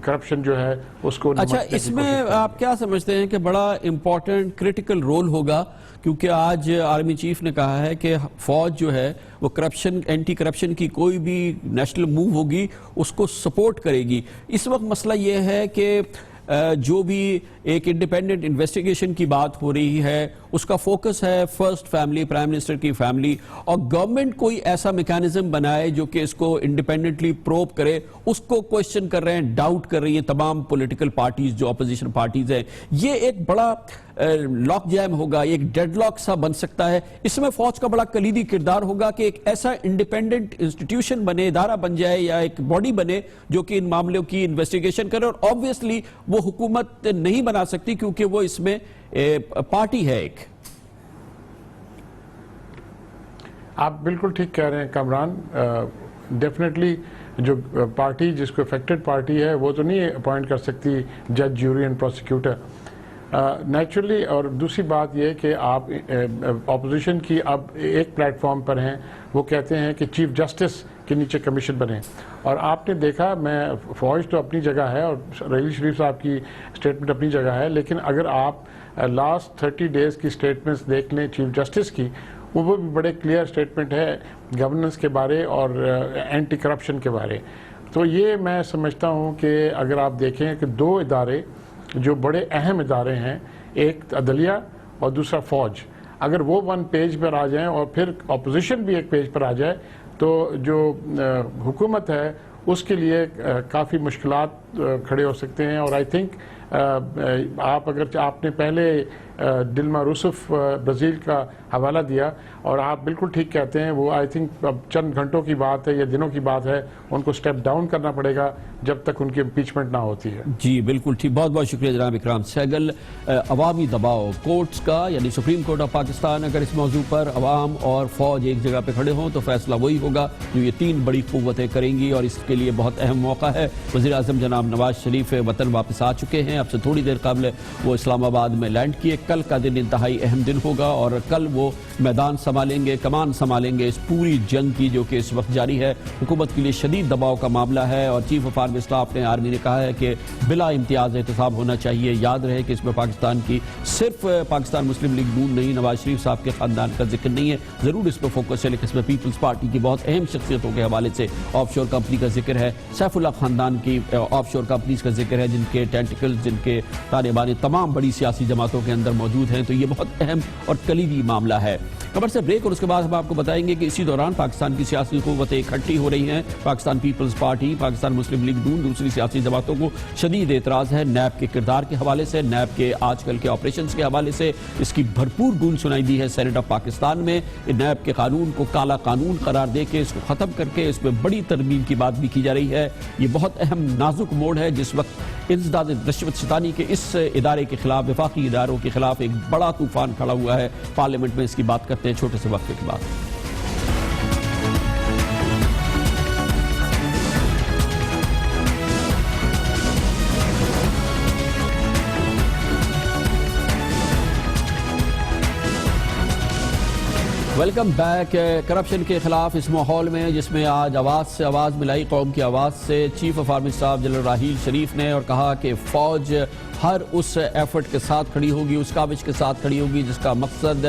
کرپشن جو ہے اس کو. اچھا, اس میں آپ کیا سمجھتے ہیں کہ بڑا امپورٹنٹ کریٹیکل رول ہوگا کیونکہ آج آرمی چیف نے کہا ہے کہ فوج جو ہے وہ کرپشن, اینٹی کرپشن کی کوئی بھی نیشنل موو ہوگی اس کو سپورٹ کرے گی. اس وقت مسئلہ یہ ہے کہ جو بھی ایک انڈیپینڈنٹ انویسٹیگیشن کی بات ہو رہی ہے اس کا فوکس ہے فرسٹ فیملی, پرائم منسٹر کی فیملی, اور گورنمنٹ کوئی ایسا میکانزم بنائے جو کہ اس کو انڈیپینڈنٹلی پروب کرے. اس کو کوشچن کر رہے ہیں, ڈاؤٹ کر رہی ہیں تمام پولیٹیکل پارٹیز جو اپوزیشن پارٹیز ہیں. یہ ایک بڑا لاک جیم ہوگا، ایک ڈیڈ لاک سا بن سکتا ہے. اس میں فوج کا بڑا کلیدی کردار ہوگا کہ ایک ایسا انڈیپینڈنٹ انسٹیٹیوشن بنے، ادارہ بن جائے یا ایک باڈی بنے جو کہ ان معاملوں کی انویسٹیگیشن کرے. اور آبویسلی وہ حکومت نہیں بنا سکتی کیونکہ وہ اس میں پارٹی ہے ایک. آپ بالکل ٹھیک کہہ رہے ہیں کامران. ڈیفینیٹلی جو پارٹی جس کو افیکٹڈ پارٹی ہے وہ تو نہیں اپوائنٹ کر سکتی جج، جیوری اینڈ پروسیکیوٹر نیچرلی. اور دوسری بات یہ کہ آپ اپوزیشن کی اب ایک پلیٹ فارم پر ہیں، وہ کہتے ہیں کہ چیف جسٹس کے نیچے کمیشن بنے. اور آپ نے دیکھا، میں فوج تو اپنی جگہ ہے اور رحیل شریف صاحب کی اسٹیٹمنٹ اپنی جگہ ہے، لیکن اگر آپ لاسٹ 30 days کی اسٹیٹمنٹس دیکھ لیں چیف جسٹس کی، وہ بھی بڑے کلیئر اسٹیٹمنٹ ہے گورننس کے بارے اور اینٹی کرپشن کے بارے. تو یہ میں سمجھتا ہوں کہ اگر آپ دیکھیں کہ دو ادارے جو بڑے اہم ادارے ہیں، ایک عدلیہ اور دوسرا فوج، اگر وہ ون پیج پر آ جائیں اور پھر اپوزیشن بھی ایک پیج پر آ جائے تو جو حکومت ہے اس کے لیے کافی مشکلات کھڑے ہو سکتے ہیں. اور آئی تھنک آپ نے پہلے ڈلما روسف برازیل کا حوالہ دیا اور آپ بالکل ٹھیک کہتے ہیں. وہ آئی تھنک اب چند گھنٹوں کی بات ہے یا دنوں کی بات ہے، ان کو سٹیپ ڈاؤن کرنا پڑے گا جب تک ان کی امپیچمنٹ نہ ہوتی ہے. جی بالکل ٹھیک. بہت بہت شکریہ جناب اکرام سہگل. عوامی دباؤ کورٹس کا، یعنی سپریم کورٹ آف پاکستان، اگر اس موضوع پر عوام اور فوج ایک جگہ پہ کھڑے ہوں تو فیصلہ وہی ہوگا جو یہ تین بڑی قوتیں کریں گی، اور اس کے لیے بہت اہم موقع ہے. وزیر اعظم جناب نواز شریف وطن واپس آ چکے ہیں. اب سے تھوڑی دیر قبل وہ اسلام آباد میں لینڈ کیے. کل کا دن انتہائی اہم دن ہوگا اور کل وہ میدان سنبھالیں گے، کمان سنبھالیں گے اس پوری جنگ کی جو کہ اس وقت جاری ہے. حکومت کے لیے شدید دباؤ کا معاملہ ہے اور چیف آف آرمی اسٹاف نے، آرمی نے کہا ہے کہ بلا امتیاز احتساب ہونا چاہیے. یاد رہے کہ اس میں پاکستان کی صرف پاکستان مسلم لیگ نون نہیں، نواز شریف صاحب کے خاندان کا ذکر نہیں ہے، ضرور اس پہ فوکس ہے، لیکن اس میں پیپلز پارٹی کی بہت اہم شخصیتوں کے حوالے سے آف شور کمپنی کا ذکر ہے، سیف اللہ خاندان کی آف شور کمپنیز کا ذکر ہے جن کے ٹینٹیکلز، جن کے طالبان تمام بڑی سیاسی جماعتوں کے اندر موجود ہیں. تو یہ بہت اہم اور کلیدی معاملہ ہے. خبر سے بریک اور اس کے بعد ہم آپ کو بتائیں گے کہ اسی دوران پاکستان کی سیاسی قوتیں اکٹھی ہو رہی ہیں. پاکستان پیپلز پارٹی، پاکستان مسلم لیگ نون، دوسری سیاسی جماعتوں کو شدید اعتراض ہے نیب کے کردار کے حوالے سے، نیب کے آج کل کے آپریشنز کے حوالے سے. اس کی بھرپور گونج سنائی دی ہے سینیٹ آف پاکستان میں. نیب کے قانون کو کالا قانون قرار دے کے اس کو ختم کر کے اس میں بڑی ترمیم کی بات بھی کی جا رہی ہے. یہ بہت اہم نازک موڑ ہے جس وقت انسداد رشوت ستانی کے اس ادارے کے خلاف، وفاقی اداروں کے خلاف ایک بڑا طوفان کھڑا ہوا ہے پارلیمنٹ میں. اس کی بات کرتے ہیں چھوٹے سے وقفے کے بعد. Welcome back. کرپشن کے خلاف اس ماحول میں جس میں آج آواز سے آواز ملائی، قوم کی آواز سے، chief of army staff general Raheel Sharif نے اور کہا کہ فوج ہر اس ایفرٹ کے ساتھ کھڑی ہوگی، اس کاوش کے ساتھ کھڑی ہوگی جس کا مقصد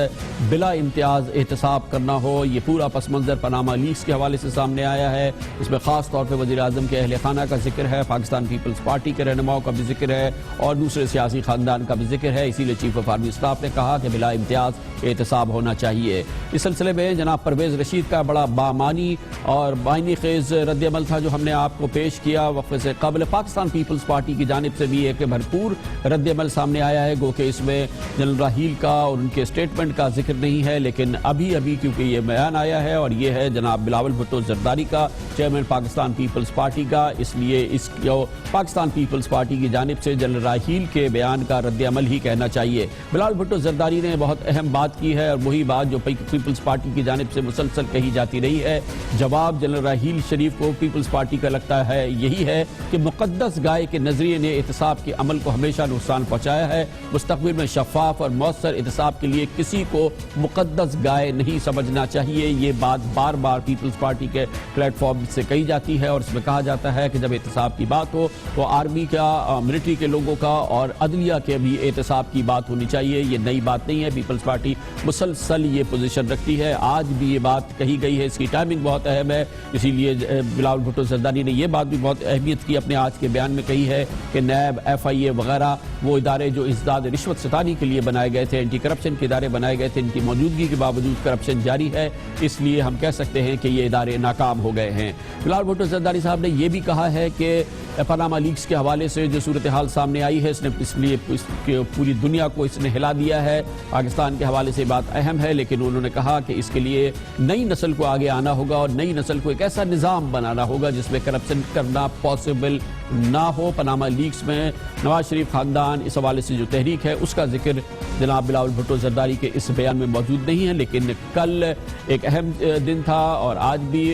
بلا امتیاز احتساب کرنا ہو. یہ پورا پس منظر پاناما لیکس کے حوالے سے سامنے آیا ہے. اس میں خاص طور پہ وزیر اعظم کے اہل خانہ کا ذکر ہے، پاکستان پیپلز پارٹی کے رہنماؤں کا بھی ذکر ہے اور دوسرے سیاسی خاندان کا بھی ذکر ہے. اسی لیے چیف آف آرمی اسٹاف نے کہا کہ بلا امتیاز احتساب ہونا چاہیے. اس سلسلے میں جناب پرویز رشید کا بڑا بامانی اور معنی خیز رد عمل تھا جو ہم نے آپ کو پیش کیا وقفے سے قبل. پاکستان پیپلز پارٹی کی جانب سے بھی ایک بھرپور رد عمل سامنے آیا ہے، گو کہ اس میں جنرل راحیل کا اور ان کے اسٹیٹمنٹ کا ذکر نہیں ہے، لیکن ابھی کیونکہ یہ بیان آیا ہے اور یہ ہے جناب بلاول بھٹو زرداری کا، چیئرمین پاکستان پیپلز پارٹی کا، اس لیے اس کو پاکستان پیپلز پارٹی کی جانب سے جنرل راحیل کے بیان کا رد عمل ہی کہنا چاہیے. بلاول بھٹو زرداری نے بہت اہم بات کی ہے اور وہی بات جو پیپلز پارٹی کی جانب سے مسلسل کہی جاتی رہی ہے. جواب جنرل راحیل شریف کو پیپلز پارٹی کا لگتا ہے یہی ہے کہ مقدس گائے کے نظریے نے احتساب کے عمل کو ہمیشہ نقصان پہنچایا ہے. مستقبل میں شفاف اور مؤثر احتساب کے لیے کسی کو مقدس گائے نہیں سمجھنا چاہیے. یہ بات بار بار پیپلز پارٹی کے پلیٹ فارم سے کہی جاتی ہے اور اس میں کہا جاتا ہے کہ جب احتساب کی بات ہو تو آرمی کا، ملٹری کے لوگوں کا اور عدلیہ کے بھی احتساب کی بات ہونی چاہیے. یہ نئی بات نہیں ہے، پیپلز پارٹی مسلسل یہ پوزیشن رکھتی ہے. آج بھی یہ بات کہی گئی ہے، اس کی ٹائمنگ بہت اہم ہے. اسی لیے بلاول بھٹو زرداری نے یہ بات بھی بہت اہمیت کی اپنے آج کے بیان میں کہی ہے کہ نیب، FIA وغیرہ وہ ادارے جو ازداد رشوت ستانی کے لیے بنائے گئے تھے، اینٹی کرپشن کے ادارے بنائے گئے تھے، ان کی موجودگی کے باوجود کرپشن جاری ہے. اس لیے ہم کہہ سکتے ہیں کہ یہ ادارے ناکام ہو گئے ہیں. بلاول بھٹو زرداری صاحب نے یہ بھی کہا ہے کہ پاناما لیکس کے حوالے سے جو صورتحال سامنے آئی ہے اس لیے پوری دنیا کو اس نے ہلا دیا ہے. پاکستان کے حوالے سے بات اہم ہے، لیکن انہوں نے کہا کہ اس کے لیے نئی نسل کو آگے آنا ہوگا اور نئی نسل کو ایک ایسا نظام بنانا ہوگا جس میں کرپشن کرنا پاسبل نہ ہو. پاناما لیکس میں نواز شریف خاندان اس حوالے سے جو تحریک ہے اس کا ذکر جناب بلاول بھٹو زرداری کے اس بیان میں موجود نہیں ہے، لیکن کل ایک اہم دن تھا اور آج بھی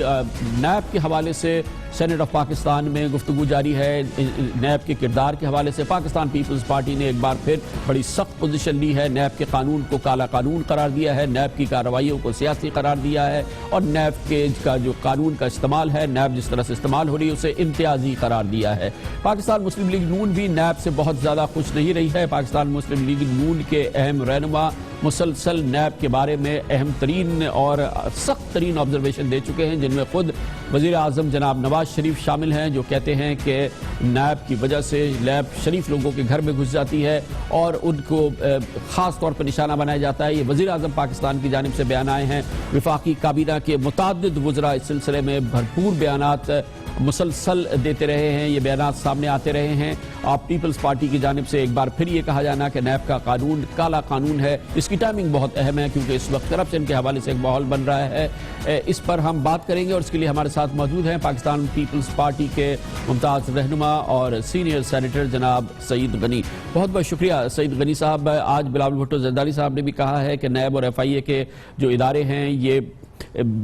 نیب کے حوالے سے سینٹ آف پاکستان میں گفتگو جاری ہے. نیب کے کردار کے حوالے سے پاکستان پیپلز پارٹی نے ایک بار پھر بڑی سخت پوزیشن لی ہے. نیب کے قانون کو کالا قانون قرار دیا ہے، نیب کی کارروائیوں کو سیاسی قرار دیا ہے اور نیب کے کا جو قانون کا استعمال ہے، نیب جس طرح سے استعمال ہو رہی ہے اسے امتیازی قرار دیا ہے. پاکستان مسلم لیگ نون بھی نیب سے بہت زیادہ خوش نہیں رہی ہے. پاکستان مسلم لیگ نون کے اہم رہنما مسلسل نیب کے بارے میں اہم ترین اور سخت ترین آبزرویشن دے چکے ہیں، جن میں خود وزیر اعظم جناب نواز شریف شامل ہیں، جو کہتے ہیں کہ نیب کی وجہ سے نیب شریف لوگوں کے گھر میں گھس جاتی ہے اور ان کو خاص طور پر نشانہ بنایا جاتا ہے. یہ وزیر اعظم پاکستان کی جانب سے بیان آئے ہیں. وفاقی کابینہ کے متعدد وزراء اس سلسلے میں بھرپور بیانات مسلسل دیتے رہے ہیں، یہ بیانات سامنے آتے رہے ہیں. آپ پیپلز پارٹی کی جانب سے ایک بار پھر یہ کہا جانا کہ نیب کا قانون کالا قانون ہے. اس کی ٹائمنگ بہت اہم ہے کیونکہ اس وقت کرپشن کے حوالے سے ایک ماحول بن رہا ہے. اس پر ہم بات کریں گے اور اس کے لیے ہمارے ساتھ موجود ہیں پاکستان پیپلز پارٹی کے ممتاز رہنما اور سینئر سینیٹر جناب سعید غنی. بہت بہت شکریہ سعید غنی صاحب. آج بلاول بھٹو زرداری صاحب نے بھی کہا ہے کہ نیب اور ایف آئی اے کے جو ادارے ہیں یہ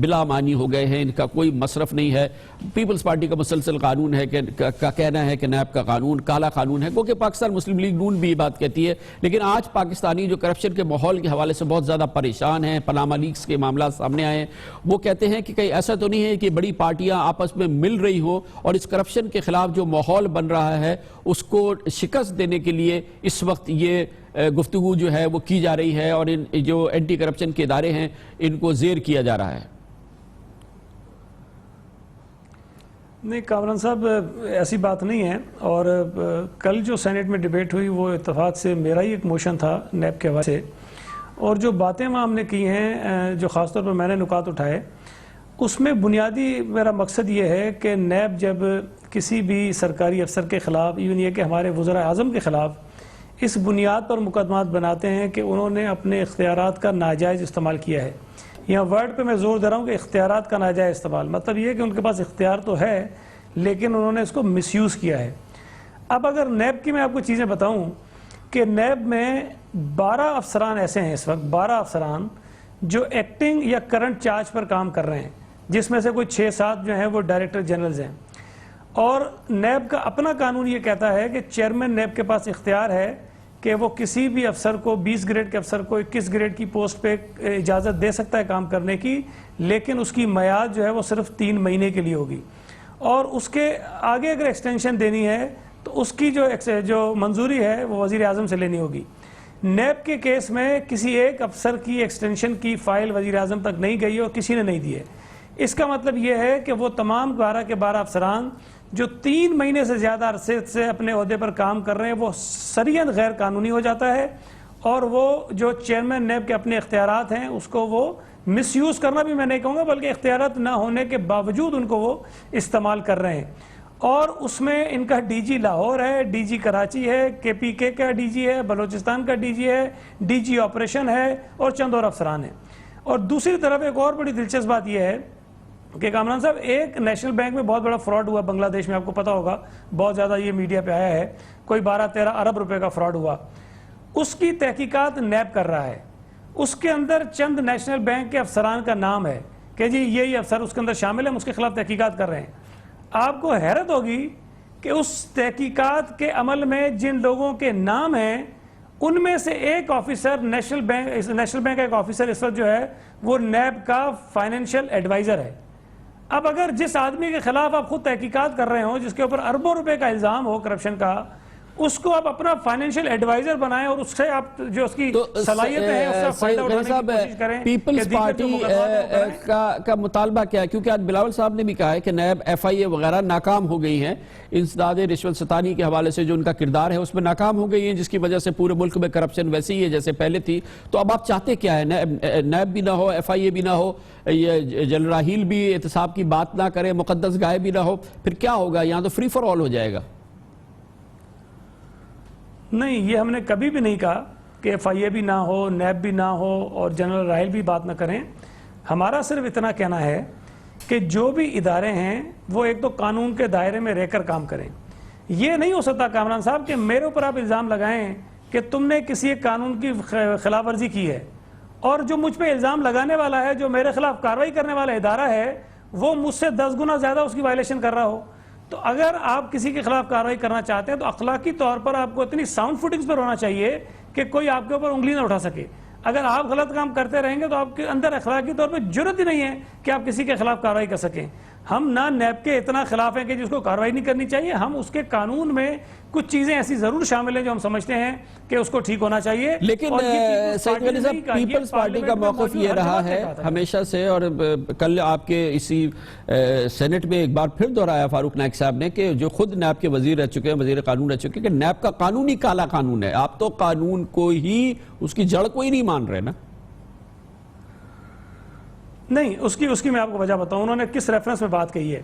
بلا معنی ہو گئے ہیں، ان کا کوئی مصرف نہیں ہے. پیپلز پارٹی کا مسلسل قانون ہے کا کہنا ہے کہ نیب کا قانون کالا قانون ہے، کیونکہ پاکستان مسلم لیگ نون بھی یہ بات کہتی ہے. لیکن آج پاکستانی جو کرپشن کے ماحول کے حوالے سے بہت زیادہ پریشان ہیں، پاناما لیکس کے معاملات سامنے آئے ہیں، وہ کہتے ہیں کہ کہیں ایسا تو نہیں ہے کہ بڑی پارٹیاں آپس میں مل رہی ہو اور اس کرپشن کے خلاف جو ماحول بن رہا ہے اس کو شکست دینے کے لیے اس وقت یہ گفتگو جو ہے وہ کی جا رہی ہے اور ان جو اینٹی کرپشن کے ادارے ہیں ان کو زیر کیا جا رہا ہے. نہیں کامران صاحب، ایسی بات نہیں ہے. اور کل جو سینٹ میں ڈیبیٹ ہوئی وہ اتفاق سے میرا ہی ایک موشن تھا نیب کے حوالے سے، اور جو باتیں وہاں ہم نے کی ہیں جو خاص طور پر میں نے نکات اٹھائے اس میں بنیادی میرا مقصد یہ ہے کہ نیب جب کسی بھی سرکاری افسر کے خلاف، ایون یہ کہ ہمارے وزراء اعظم کے خلاف اس بنیاد پر مقدمات بناتے ہیں کہ انہوں نے اپنے اختیارات کا ناجائز استعمال کیا ہے. یہاں ورڈ پہ میں زور دے رہا ہوں کہ اختیارات کا ناجائز استعمال، مطلب یہ کہ ان کے پاس اختیار تو ہے لیکن انہوں نے اس کو مس یوز کیا ہے. اب اگر نیب کی میں آپ کو چیزیں بتاؤں کہ نیب میں 12 افسران ایسے ہیں، اس وقت 12 افسران جو ایکٹنگ یا کرنٹ چارج پر کام کر رہے ہیں، جس میں سے کوئی 6-7 جو ہیں وہ ڈائریکٹر جنرلز ہیں. اور نیب کا اپنا قانون یہ کہتا ہے کہ چیئرمین نیب کے پاس اختیار ہے کہ وہ کسی بھی افسر کو 20 گریڈ کے افسر کو 21 گریڈ کی پوسٹ پہ اجازت دے سکتا ہے کام کرنے کی، لیکن اس کی میعاد جو ہے وہ صرف 3 مہینے کے لیے ہوگی، اور اس کے آگے اگر ایکسٹینشن دینی ہے تو اس کی جو منظوری ہے وہ وزیر اعظم سے لینی ہوگی. نیب کے کیس میں کسی ایک افسر کی ایکسٹینشن کی فائل وزیر اعظم تک نہیں گئی اور کسی نے نہیں دی ہے. اس کا مطلب یہ ہے کہ وہ تمام 12 کے 12 افسران جو 3 مہینے سے زیادہ عرصے سے اپنے عہدے پر کام کر رہے ہیں وہ سریعاً غیر قانونی ہو جاتا ہے، اور وہ جو چیئرمین نیب کے اپنے اختیارات ہیں اس کو وہ مس یوز کرنا بھی میں نہیں کہوں گا، بلکہ اختیارات نہ ہونے کے باوجود ان کو وہ استعمال کر رہے ہیں. اور اس میں ان کا ڈی جی لاہور ہے، ڈی جی کراچی ہے، کے پی کے کا ڈی جی ہے، بلوچستان کا ڈی جی ہے، ڈی جی آپریشن ہے اور چند اور افسران ہیں. اور دوسری طرف ایک اور بڑی دلچسپ بات یہ ہے کہ کامران صاحب ایک نیشنل بینک میں بہت بڑا فراڈ ہوا بنگلہ دیش میں، آپ کو پتا ہوگا، بہت زیادہ یہ میڈیا پہ آیا ہے، کوئی 12-13 ارب روپے کا فراڈ ہوا. اس کی تحقیقات نیب کر رہا ہے. اس کے اندر چند نیشنل بینک کے افسران کا نام ہے کہ جی یہ افسر اس کے اندر شامل ہیں، اس کے خلاف تحقیقات کر رہے ہیں. آپ کو حیرت ہوگی کہ اس تحقیقات کے عمل میں جن لوگوں کے نام ہیں ان میں سے ایک آفیسر نیشنل بینک کا ایک آفیسر اس وقت جو ہے وہ نیب کا فائنینشیل ایڈوائزر ہے. اب اگر جس آدمی کے خلاف آپ خود تحقیقات کر رہے ہوں، جس کے اوپر اربوں روپے کا الزام ہو کرپشن کا، اس کو آپ اپنا فائنینشیل ایڈوائزر بنائیں اور اس سے آپ جو اس کی صلاحیتیں ہیں اس سے فائدہ اٹھانے کی کوشش کریں. پیپلز پارٹی کا مطالبہ کیا ہے؟ کیونکہ آج بلاول صاحب نے بھی کہا ہے کہ نیب FIA وغیرہ ناکام ہو گئی ہیں انسداد رشوت ستانی کے حوالے سے، جو ان کا کردار ہے اس میں ناکام ہو گئی ہیں، جس کی وجہ سے پورے ملک میں کرپشن ویسے ہی ہے جیسے پہلے تھی. تو اب آپ چاہتے کیا ہے؟ نیب بھی نہ ہو، FIA بھی نہ ہو، یہ جنرل راحیل بھی احتساب کی بات نہ کرے، مقدس گائے بھی نہ ہو، پھر کیا ہوگا؟ یہاں تو فری فار آل ہو جائے گا. نہیں، یہ ہم نے کبھی بھی نہیں کہا کہ FIA بھی نہ ہو، نیب بھی نہ ہو اور جنرل راحیل بھی بات نہ کریں. ہمارا صرف اتنا کہنا ہے کہ جو بھی ادارے ہیں وہ ایک تو قانون کے دائرے میں رہ کر کام کریں. یہ نہیں ہو سکتا کامران صاحب کہ میرے اوپر آپ الزام لگائیں کہ تم نے کسی ایک قانون کی خلاف ورزی کی ہے، اور جو مجھ پہ الزام لگانے والا ہے، جو میرے خلاف کارروائی کرنے والا ادارہ ہے، وہ مجھ سے 10 گنا زیادہ اس کی وائلیشن کر رہا ہو. تو اگر آپ کسی کے خلاف کارروائی کرنا چاہتے ہیں تو اخلاقی طور پر آپ کو اتنی ساؤنڈ فوٹنگز پر ہونا چاہیے کہ کوئی آپ کے اوپر انگلی نہ اٹھا سکے. اگر آپ غلط کام کرتے رہیں گے تو آپ کے اندر اخلاقی طور پہ جرات ہی نہیں ہے کہ آپ کسی کے خلاف کارروائی کر سکیں. ہم نہ نیب کے اتنا خلاف ہیں کہ جس کو کارروائی نہیں کرنی چاہیے، ہم اس کے قانون میں کچھ چیزیں ایسی ضرور شامل ہیں جو ہم سمجھتے ہیں کہ اس کو ٹھیک ہونا چاہیے. لیکن سعید غنی صاحب، پیپلز پارٹی کا موقف یہ رہا ہے ہمیشہ سے، اور کل آپ کے اسی سینٹ میں ایک بار پھر دہرایا فاروق نائک صاحب نے کہ جو خود نیب کے وزیر رہ چکے ہیں، وزیر قانون رہ چکے ہیں، کہ نیب کا قانون ہی کالا قانون ہے. آپ تو قانون کو ہی، اس کی جڑ کو ہی نہیں مان رہے نا. نہیں، اس کی میں آپ کو وجہ بتاؤں انہوں نے کس ریفرنس میں بات کہی ہے.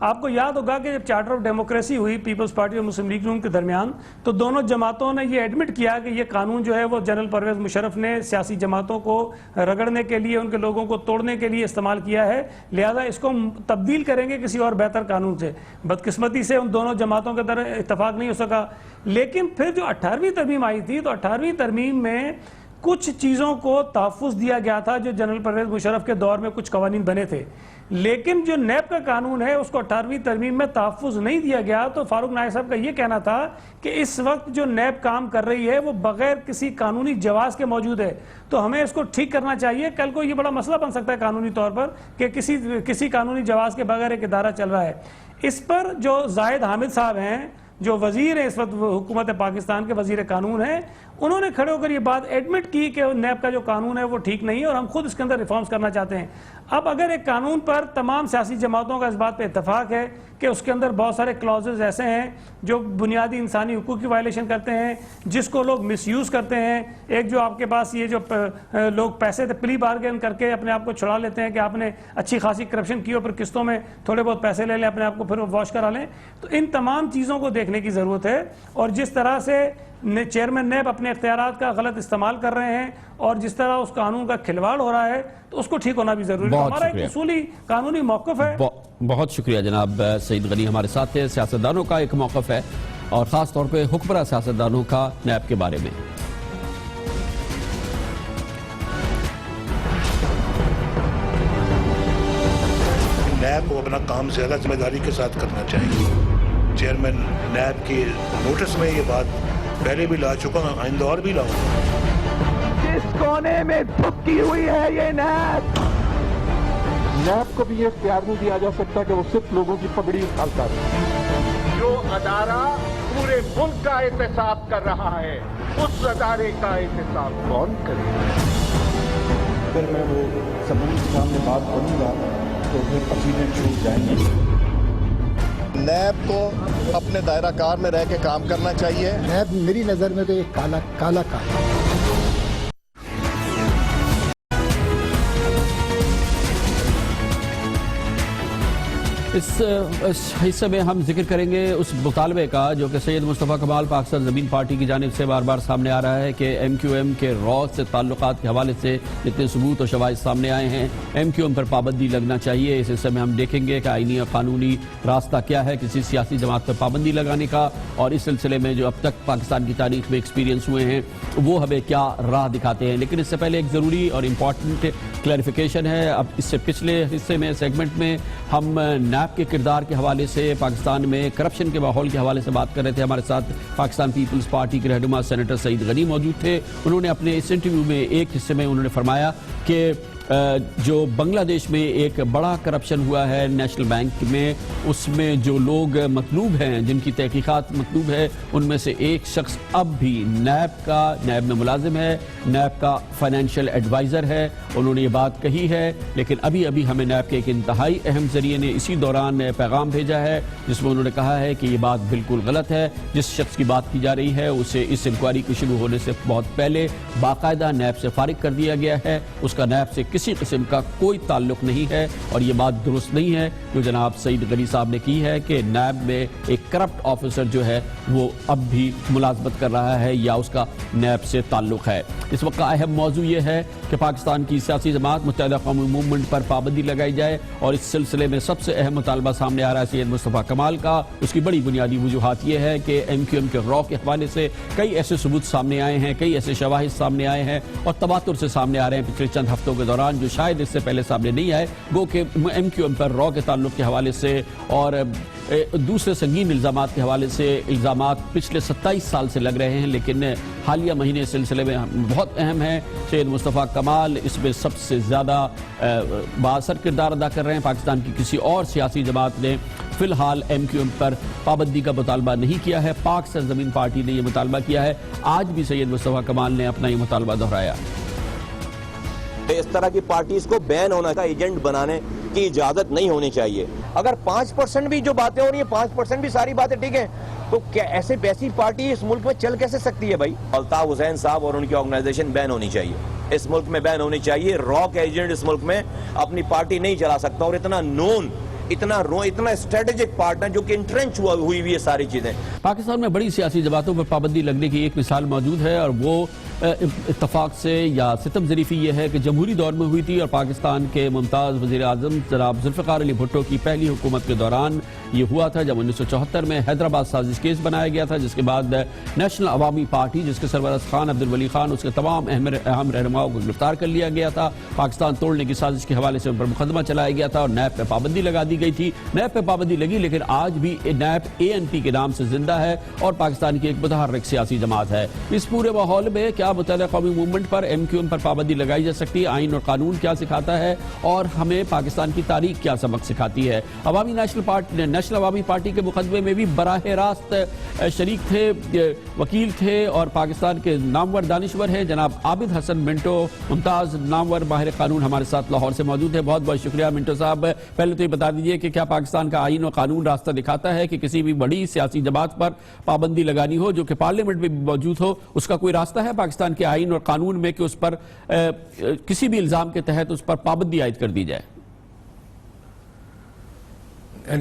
آپ کو یاد ہوگا کہ جب چارٹر آف ڈیموکریسی ہوئی پیپلز پارٹی اور مسلم لیگ نون کے درمیان، تو دونوں جماعتوں نے یہ ایڈمٹ کیا کہ یہ قانون جو ہے وہ جنرل پرویز مشرف نے سیاسی جماعتوں کو رگڑنے کے لیے، ان کے لوگوں کو توڑنے کے لیے استعمال کیا ہے، لہذا اس کو تبدیل کریں گے کسی اور بہتر قانون سے. بدقسمتی سے ان دونوں جماعتوں کے در اتفاق نہیں ہو سکا. لیکن پھر جو 18ویں ترمیم آئی تھی تو 18ویں ترمیم میں کچھ چیزوں کو تحفظ دیا گیا تھا جو جنرل پرویز مشرف کے دور میں کچھ قوانین بنے تھے. لیکن جو نیب کا قانون ہے اس کو 18ویں ترمیم میں تحفظ نہیں دیا گیا. تو فاروق نائک صاحب کا یہ کہنا تھا کہ اس وقت جو نیب کام کر رہی ہے وہ بغیر کسی قانونی جواز کے موجود ہے، تو ہمیں اس کو ٹھیک کرنا چاہیے. کل کو یہ بڑا مسئلہ بن سکتا ہے قانونی طور پر کہ کسی قانونی جواز کے بغیر ایک ادارہ چل رہا ہے. اس پر جو زاہد حامد صاحب ہیں، جو وزیر ہیں اس وقت حکومت پاکستان کے وزیر قانون ہیں، انہوں نے کھڑے ہو کر یہ بات ایڈمٹ کی کہ نیب کا جو قانون ہے وہ ٹھیک نہیں ہے اور ہم خود اس کے اندر ریفارمز کرنا چاہتے ہیں. اب اگر ایک قانون پر تمام سیاسی جماعتوں کا اس بات پہ اتفاق ہے کہ اس کے اندر بہت سارے کلازز ایسے ہیں جو بنیادی انسانی حقوق کی وائلیشن کرتے ہیں، جس کو لوگ مس یوز کرتے ہیں، ایک جو آپ کے پاس یہ جو لوگ پیسے پلی بارگین کر کے اپنے آپ کو چھڑا لیتے ہیں کہ آپ نے اچھی خاصی کرپشن کی اور پھر قسطوں میں تھوڑے بہت پیسے لے لیں اپنے آپ کو پھر واش کرا لیں. تو ان تمام چیزوں کو دیکھنے کی ضرورت ہے، اور جس طرح سے چیئرمین نیب اپنے اختیارات کا غلط استعمال کر رہے ہیں اور جس طرح اس قانون کا کھلواڑ ہو رہا ہے تو اس کو ٹھیک ہونا بھی ضروری ہے. ہمارا ایک اصولی قانونی موقف ہے. بہت شکریہ جناب سعید غنی. ہمارے ساتھ تھے. سیاستدانوں کا ایک موقف ہے اور خاص طور پہ حکمراں سیاستدانوں کا نیب کے بارے میں. نیب کو اپنا کام زیادہ ذمہ داری کے ساتھ کرنا چاہیے. چیئرمین نیب کی نوٹس میں یہ بات پہلے بھی لا چکا ہوں، آئندہ اور بھی لاؤں. جس کونے میں تھکی ہوئی ہے یہ نیب کو بھی یہ اختیار نہیں دیا جا سکتا کہ وہ صرف لوگوں کی پگڑی اٹھالتا ہے. جو ادارہ پورے ملک کا احتساب کر رہا ہے اس ادارے کا احتساب کون کرے؟ اگر میں وہ سبھی کے سامنے بات کروں گا تو پھر پسینے چھوٹ جائیں گے. نیب کو اپنے دائرہ کار میں رہ کے کام کرنا چاہیے. نیب میری نظر میں تو یہ کالا کام ہے. اس حصے میں ہم ذکر کریں گے اس مطالبے کا جو کہ سید مصطفیٰ کمال پاکستان زمین پارٹی کی جانب سے بار بار سامنے آ رہا ہے کہ ایم کیو ایم کے را سے تعلقات کے حوالے سے جتنے ثبوت و شواہد سامنے آئے ہیں ایم کیو ایم پر پابندی لگنا چاہیے. اس حصے میں ہم دیکھیں گے کہ آئینی اور قانونی راستہ کیا ہے کسی سیاسی جماعت پر پابندی لگانے کا، اور اس سلسلے میں جو اب تک پاکستان کی تاریخ میں ایکسپیرینس ہوئے ہیں وہ ہمیں کیا راہ دکھاتے ہیں. لیکن اس سے پہلے ایک ضروری اور امپورٹنٹ کلیریفیکیشن ہے. اب اس سے پچھلے حصے میں سیگمنٹ میں ہم نیب کے کردار کے حوالے سے، پاکستان میں کرپشن کے ماحول کے حوالے سے بات کر رہے تھے. ہمارے ساتھ پاکستان پیپلز پارٹی کے رہنما سینیٹر سعید غنی موجود تھے. انہوں نے اپنے اس انٹرویو میں ایک حصے میں انہوں نے فرمایا کہ جو بنگلہ دیش میں ایک بڑا کرپشن ہوا ہے نیشنل بینک میں، اس میں جو لوگ مطلوب ہیں، جن کی تحقیقات مطلوب ہے، ان میں سے ایک شخص اب بھی نیب میں ملازم ہے، نیب کا فائنینشیل ایڈوائزر ہے. انہوں نے یہ بات کہی ہے، لیکن ابھی ہمیں نیب کے ایک انتہائی اہم ذریعے نے اسی دوران پیغام بھیجا ہے جس میں انہوں نے کہا ہے کہ یہ بات بالکل غلط ہے. جس شخص کی بات کی جا رہی ہے اسے اس انکوائری کو شروع ہونے سے بہت پہلے باقاعدہ نیب سے فارغ کر دیا گیا ہے. اس کا نیب سے کسی قسم کا کوئی تعلق نہیں ہے، اور یہ بات درست نہیں ہے جو جناب سعید غنی صاحب نے کی ہے کہ نیب میں ایک کرپٹ آفیسر جو ہے وہ اب بھی ملازمت کر رہا ہے یا اس کا نیب سے تعلق ہے. اس وقت کا اہم موضوع یہ ہے کہ پاکستان کی سیاسی جماعت متحدہ قومی موومنٹ پر پابندی لگائی جائے، اور اس سلسلے میں سب سے اہم مطالبہ سامنے آ رہا ہے سید مصطفیٰ کمال کا. اس کی بڑی بنیادی وجوہات یہ ہے کہ ایم کیو ایم کے رو کے حوالے سے کئی ایسے ثبوت سامنے آئے ہیں، کئی ایسے شواہد سامنے آئے ہیں اور تواتر سے سامنے آ رہے ہیں پچھلے چند ہفتوں کے دوران، جو شاید اس سے پہلے سامنے نہیں آئے. گو کہ ایم کیو ایم پر رو کے تعلق کے حوالے سے اور دوسرے سنگین الزامات کے حوالے سے الزامات پچھلے 27 سال سے لگ رہے ہیں، لیکن حالیہ مہینے سلسلے میں بہت اہم ہیں. سید مصطفیٰ کمال اس میں سب سے زیادہ بااثر کردار ادا کر رہے ہیں. پاکستان کی کسی اور سیاسی جماعت نے فی الحال ایم کیو ایم پر پابندی کا مطالبہ نہیں کیا ہے. پاک سرزمین پارٹی نے یہ مطالبہ کیا ہے. آج بھی سید مصطفیٰ کمال نے اپنا یہ مطالبہ دہرایا. اس طرح کی پارٹیز کو بین ہونا کا ایجنٹ بنانے کی اجازت نہیں ہونی چاہیے. اگر 5% بھی جو باتیں ہو رہی ہیں 5% بھی ساری باتیں ٹھیک ہیں تو کیا ایسی پارٹی اس ملک میں چل کیسے سکتی ہے بھائی؟ الطاف حسین صاحب اور ان کی آرگنائزیشن بین ہونی چاہیے، اس ملک میں بین ہونی چاہیے. را کا ایجنٹ اس ملک میں اپنی پارٹی نہیں چلا سکتا، اور اتنا نون اتنا اسٹریٹجک پارٹنر جو کہ انٹرنچ ہوئی یہ ساری چیزیں. پاکستان میں بڑی سیاسی جماعتوں پر پابندی لگنے کی ایک مثال موجود ہے، اور وہ اتفاق سے یا ستم ظریفی یہ ہے کہ جمہوری دور میں ہوئی تھی، اور پاکستان کے ممتاز وزیر اعظم جناب ذوالفقار علی بھٹو کی پہلی حکومت کے دوران یہ ہوا تھا، جب 1974 میں حیدرآباد سازش کیس بنایا گیا تھا، جس کے بعد نیشنل عوامی پارٹی جس کے سربراہ خان عبدالولی خان اس کے تمام اہم رہنماؤں کو گرفتار کر لیا گیا تھا. پاکستان توڑنے کی سازش کے حوالے سے ان پر مقدمہ چلایا گیا تھا اور نیب پہ پابندی لگا دی گئی تھی. نیب پہ پابندی لگی، لیکن آج بھی نیب اے این پی کے نام سے زندہ ہے اور پاکستان کی ایک متحرک سیاسی جماعت ہے. اس پورے ماحول میں کیا متحدہ قومی موومنٹ پر ایم کیو ایم پر پابندی لگائی جا سکتی ہے؟ آئین اور قانون کیا سکھاتا ہے اور ہمیں پاکستان کی تاریخ کیا سبق سکھاتی ہے؟ نیشنل عوامی پارٹی کے مقدمے میں بھی براہ راست شریک تھے، وکیل تھے اور پاکستان کے نامور دانشور ہیں جناب عابد حسن منٹو، ممتاز نامور ماہر قانون ہمارے ساتھ لاہور سے موجود ہے. بہت بہت شکریہ منٹو صاحب. پہلے تو یہ بتا دیجئے کہ کیا پاکستان کا آئین و قانون راستہ دکھاتا ہے کہ کسی بھی بڑی سیاسی جماعت پر پابندی لگانی ہو جو کہ پارلیمنٹ میں بھی موجود ہو، اس کا کوئی راستہ ہے پاکستان کے آئین اور قانون میں کہ اس پر کسی بھی الزام کے تحت اس پر پابندی عائد کر دی جائے؟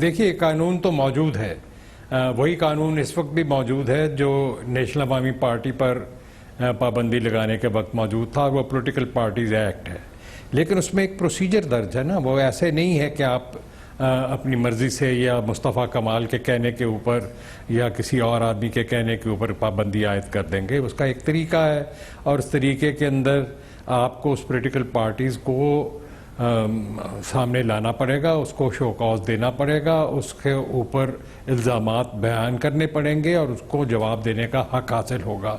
دیکھیے قانون تو موجود ہے، وہی قانون اس وقت بھی موجود ہے جو نیشنل عوامی پارٹی پر پابندی لگانے کے وقت موجود تھا، وہ پولیٹیکل پارٹیز ایکٹ ہے. لیکن اس میں ایک پروسیجر درج ہے نا، وہ ایسے نہیں ہے کہ آپ اپنی مرضی سے یا مصطفیٰ کمال کے کہنے کے اوپر یا کسی اور آدمی کے کہنے کے اوپر پابندی عائد کر دیں گے. اس کا ایک طریقہ ہے اور اس طریقے کے اندر آپ کو اس پولیٹیکل پارٹیز کو سامنے لانا پڑے گا، اس کو شو کاز دینا پڑے گا، اس کے اوپر الزامات بیان کرنے پڑیں گے اور اس کو جواب دینے کا حق حاصل ہوگا.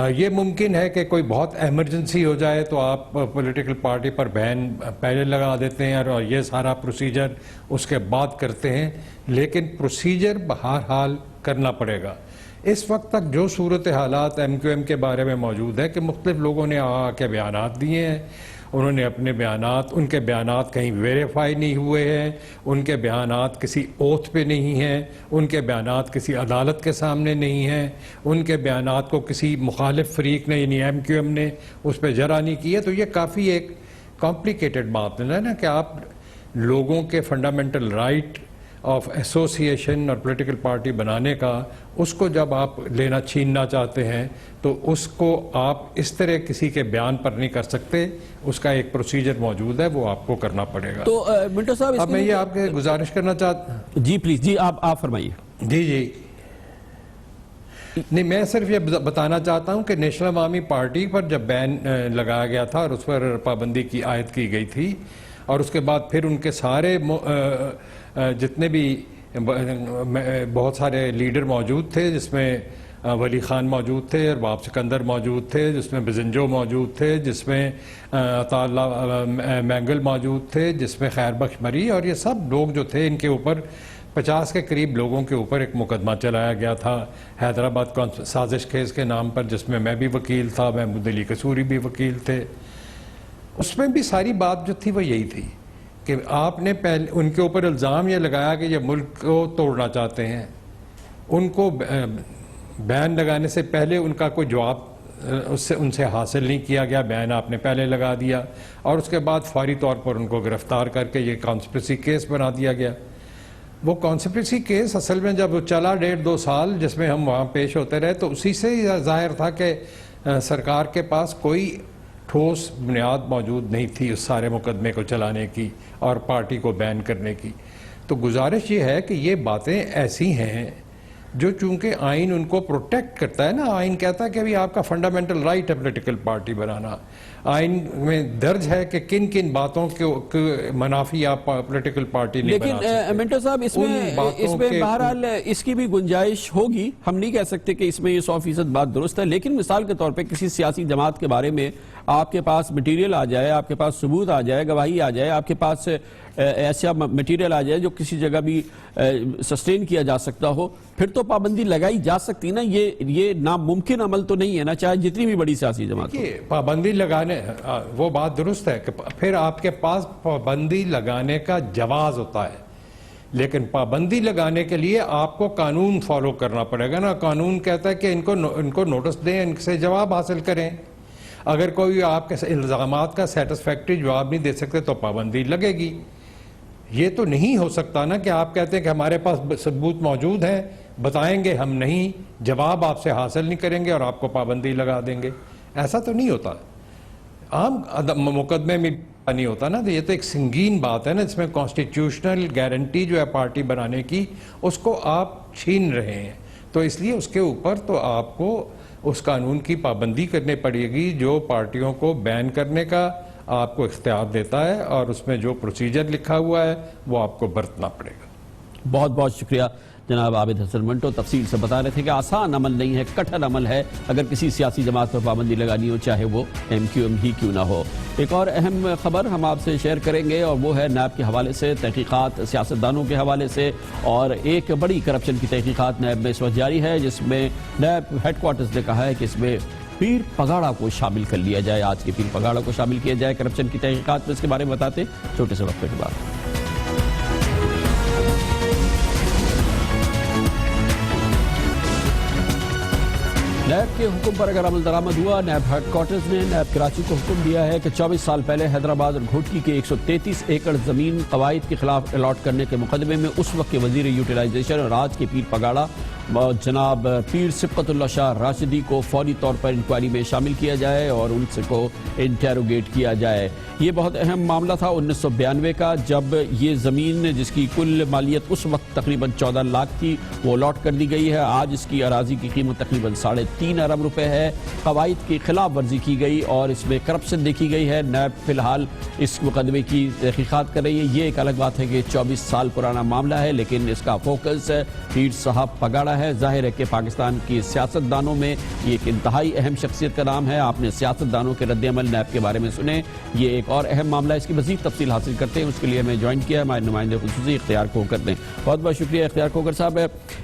یہ ممکن ہے کہ کوئی بہت ایمرجنسی ہو جائے تو آپ پولیٹیکل پارٹی پر بین پہلے لگا دیتے ہیں اور یہ سارا پروسیجر اس کے بعد کرتے ہیں، لیکن پروسیجر بہرحال کرنا پڑے گا. اس وقت تک جو صورت حالات ایم کیو ایم کے بارے میں موجود ہے کہ مختلف لوگوں نے آ کے بیانات دیے ہیں، انہوں نے اپنے بیانات، ان کے بیانات کہیں ویریفائی نہیں ہوئے ہیں، ان کے بیانات کسی اوتھ پہ نہیں ہیں، ان کے بیانات کسی عدالت کے سامنے نہیں ہیں، ان کے بیانات کو کسی مخالف فریق نے یعنی ایم کیو ایم نے اس پہ جرح نہیں کی ہے. تو یہ کافی ایک کمپلیکیٹڈ بات ہے نا کہ آپ لوگوں کے فنڈامنٹل رائٹ آف ایسوسیشن اور پولیٹیکل پارٹی بنانے کا، اس کو جب آپ لینا چھیننا چاہتے ہیں تو اس کو آپ اس طرح کسی کے بیان پر نہیں کر سکتے. اس کا ایک پروسیجر موجود ہے، وہ آپ کو کرنا پڑے گا. تو منٹو صاحب اب میں یہ آپ کے گزارش کرنا چاہتا ہوں. جی پلیز، جی آپ فرمائیے. جی نہیں، میں صرف یہ بتانا چاہتا ہوں کہ نیشنل عوامی پارٹی پر جب بین لگایا گیا تھا اور اس پر پابندی کی عائد کی گئی تھی اور اس کے بعد پھر ان کے سارے جتنے بھی بہت سارے لیڈر موجود تھے، جس میں ولی خان موجود تھے، ارباب سکندر موجود تھے، جس میں بزنجو موجود تھے، جس میں عطا اللہ مینگل موجود تھے، جس میں خیر بخش مری، اور یہ سب لوگ جو تھے ان کے اوپر 50 کے قریب لوگوں کے اوپر ایک مقدمہ چلایا گیا تھا حیدرآباد سازش کیس کے نام پر، جس میں میں بھی وکیل تھا، محمود علی قصوری بھی وکیل تھے. اس میں بھی ساری بات جو تھی وہ یہی تھی کہ آپ نے پہلے ان کے اوپر الزام یہ لگایا کہ یہ ملک کو توڑنا چاہتے ہیں. ان کو بین لگانے سے پہلے ان کا کوئی جواب ان سے حاصل نہیں کیا گیا، بین آپ نے پہلے لگا دیا، اور اس کے بعد فوری طور پر ان کو گرفتار کر کے یہ کانسپریسی کیس بنا دیا گیا. وہ کانسپریسی کیس اصل میں جب چلا 1.5-2 سال جس میں ہم وہاں پیش ہوتے رہے، تو اسی سے ظاہر تھا کہ سرکار کے پاس کوئی ٹھوس بنیاد موجود نہیں تھی اس سارے مقدمے کو چلانے کی اور پارٹی کو بین کرنے کی. تو گزارش یہ ہے کہ یہ باتیں ایسی ہیں جو چونکہ آئین ان کو پروٹیکٹ کرتا ہے نا، آئین کہتا ہے کہ ابھی آپ کا فنڈامنٹل رائٹ ہے پولیٹیکل پارٹی بنانا. آئین میں درج ہے کہ کن کن باتوں کے منافی آپ پولیٹیکل پارٹی نہیں بنا سکتے. لیکن منٹو صاحب اس میں بہرحال اس کی بھی گنجائش ہوگی، ہم نہیں کہہ سکتے کہ اس میں یہ 100% بات درست ہے، لیکن مثال کے طور پہ کسی سیاسی جماعت کے بارے میں آپ کے پاس مٹیریل آ جائے، آپ کے پاس ثبوت آ جائے، گواہی آ جائے، آپ کے پاس ایسا مٹیریل آ جائے جو کسی جگہ بھی سسٹین کیا جا سکتا ہو، پھر تو پابندی لگائی جا سکتی نا. یہ ناممکن عمل تو نہیں ہے نا، چاہے جتنی بھی بڑی سیاسی جماعت ہو. پابندی لگانے وہ بات درست ہے کہ پھر آپ کے پاس پابندی لگانے کا جواز ہوتا ہے، لیکن پابندی لگانے کے لیے آپ کو قانون فالو کرنا پڑے گا نا. قانون کہتا ہے کہ ان کو نوٹس دیں، ان سے جواب حاصل کریں. اگر کوئی آپ کے الزامات کا سیٹسفیکٹری جواب نہیں دے سکتے تو پابندی لگے گی. یہ تو نہیں ہو سکتا نا کہ آپ کہتے ہیں کہ ہمارے پاس ثبوت موجود ہیں، بتائیں گے، ہم نہیں جواب آپ سے حاصل نہیں کریں گے اور آپ کو پابندی لگا دیں گے. ایسا تو نہیں ہوتا، عام مقدمے میں نہیں ہوتا نا. تو یہ تو ایک سنگین بات ہے نا، اس میں کانسٹیٹیوشنل گارنٹی جو ہے پارٹی بنانے کی اس کو آپ چھین رہے ہیں. تو اس لیے اس کے اوپر تو آپ کو اس قانون کی پابندی کرنی پڑے گی جو پارٹیوں کو بین کرنے کا آپ کو اختیار دیتا ہے، اور اس میں جو پروسیجر لکھا ہوا ہے وہ آپ کو برتنا پڑے گا. بہت بہت شکریہ جناب عابد حسن منٹو. تفصیل سے بتا رہے تھے کہ آسان عمل نہیں ہے، کٹھن عمل ہے اگر کسی سیاسی جماعت پر پابندی لگانی ہو، چاہے وہ MQM ہی کیوں نہ ہو. ایک اور اہم خبر ہم آپ سے شیئر کریں گے اور وہ ہے نیب کے حوالے سے تحقیقات سیاستدانوں کے حوالے سے، اور ایک بڑی کرپشن کی تحقیقات نیب میں اس وقت جاری ہے، جس میں نیب ہیڈ کوارٹرز نے کہا ہے کہ اس میں پیر پگاڑا کو شامل کر لیا جائے. آج کے پیر پگاڑا کو شامل کیا جائے کرپشن کی تحقیقات میں. اس کے بارے میں بتاتے چھوٹے سے وقفے کے بعد. نیب کے حکم پر اگر عمل درآمد ہوا، نیب ہیڈ کوارٹرز نے نیب کراچی کو حکم دیا ہے کہ 24 سال پہلے حیدرآباد اور گھوٹکی کے 133 ایکڑ زمین قواعد کے خلاف الاٹ کرنے کے مقدمے میں اس وقت کے وزیر یوٹیلائزیشن اور آج کے پیر پگاڑا جناب پیر سبقت اللہ شاہ راشدی کو فوری طور پر انکوائری میں شامل کیا جائے اور ان سے کو انٹیروگیٹ کیا جائے. یہ بہت اہم معاملہ تھا 1992 کا، جب یہ زمین جس کی کل مالیت اس وقت تقریباً 14 لاکھ تھی وہ الاٹ کر دی گئی ہے. آج اس کی اراضی کی قیمت تقریباً 3.5 ارب روپے ہے. قواعد کی خلاف ورزی کی گئی اور اس میں کرپشن دیکھی گئی ہے. نیب فی الحال اس مقدمے کی تحقیقات کر رہی ہے. یہ ایک الگ بات ہے کہ 24 سال پرانا معاملہ ہے، لیکن اس کا فوکس پیر صاحب پگاڑا ہے. ظاہر ہے کہ پاکستان کی سیاستدانوں میں یہ ایک انتہائی اہم شخصیت کا نام ہے. آپ نے سیاستدانوں کے رد عمل نیب کے بارے میں سنے، یہ ایک اور اہم معاملہ ہے. اس کی مزید تفصیل حاصل کرتے ہیں، اس کے لیے ہمیں جوائن کیا ہے ہمارے نمائندے خصوصی اختیار کھوکر نے. بہت بہت شکریہ اختیار کھوکر صاحب.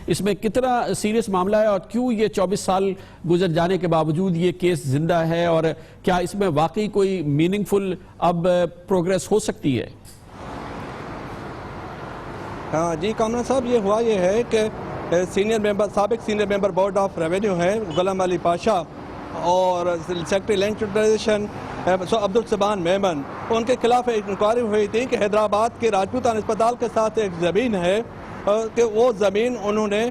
اس میں کتنا سیریس معاملہ ہے اور کیوں یہ 24 سال گزر جانے کے باوجود یہ کیس زندہ ہے، اور کیا اس میں واقعی کوئی میننگ فل اب پروگریس ہو سکتی ہے؟ جی کامران صاحب، یہ ہے کہ سابق senior member board of revenue ہیں غلام علی پاشا اور secretary land utilization Abdul Subhan Memon, ان کے خلاف ایک انکوائری ہوئی تھی کہ حیدرآباد کے راجپوتان اسپتال کے ساتھ ایک زمین ہے کہ وہ زمین انہوں نے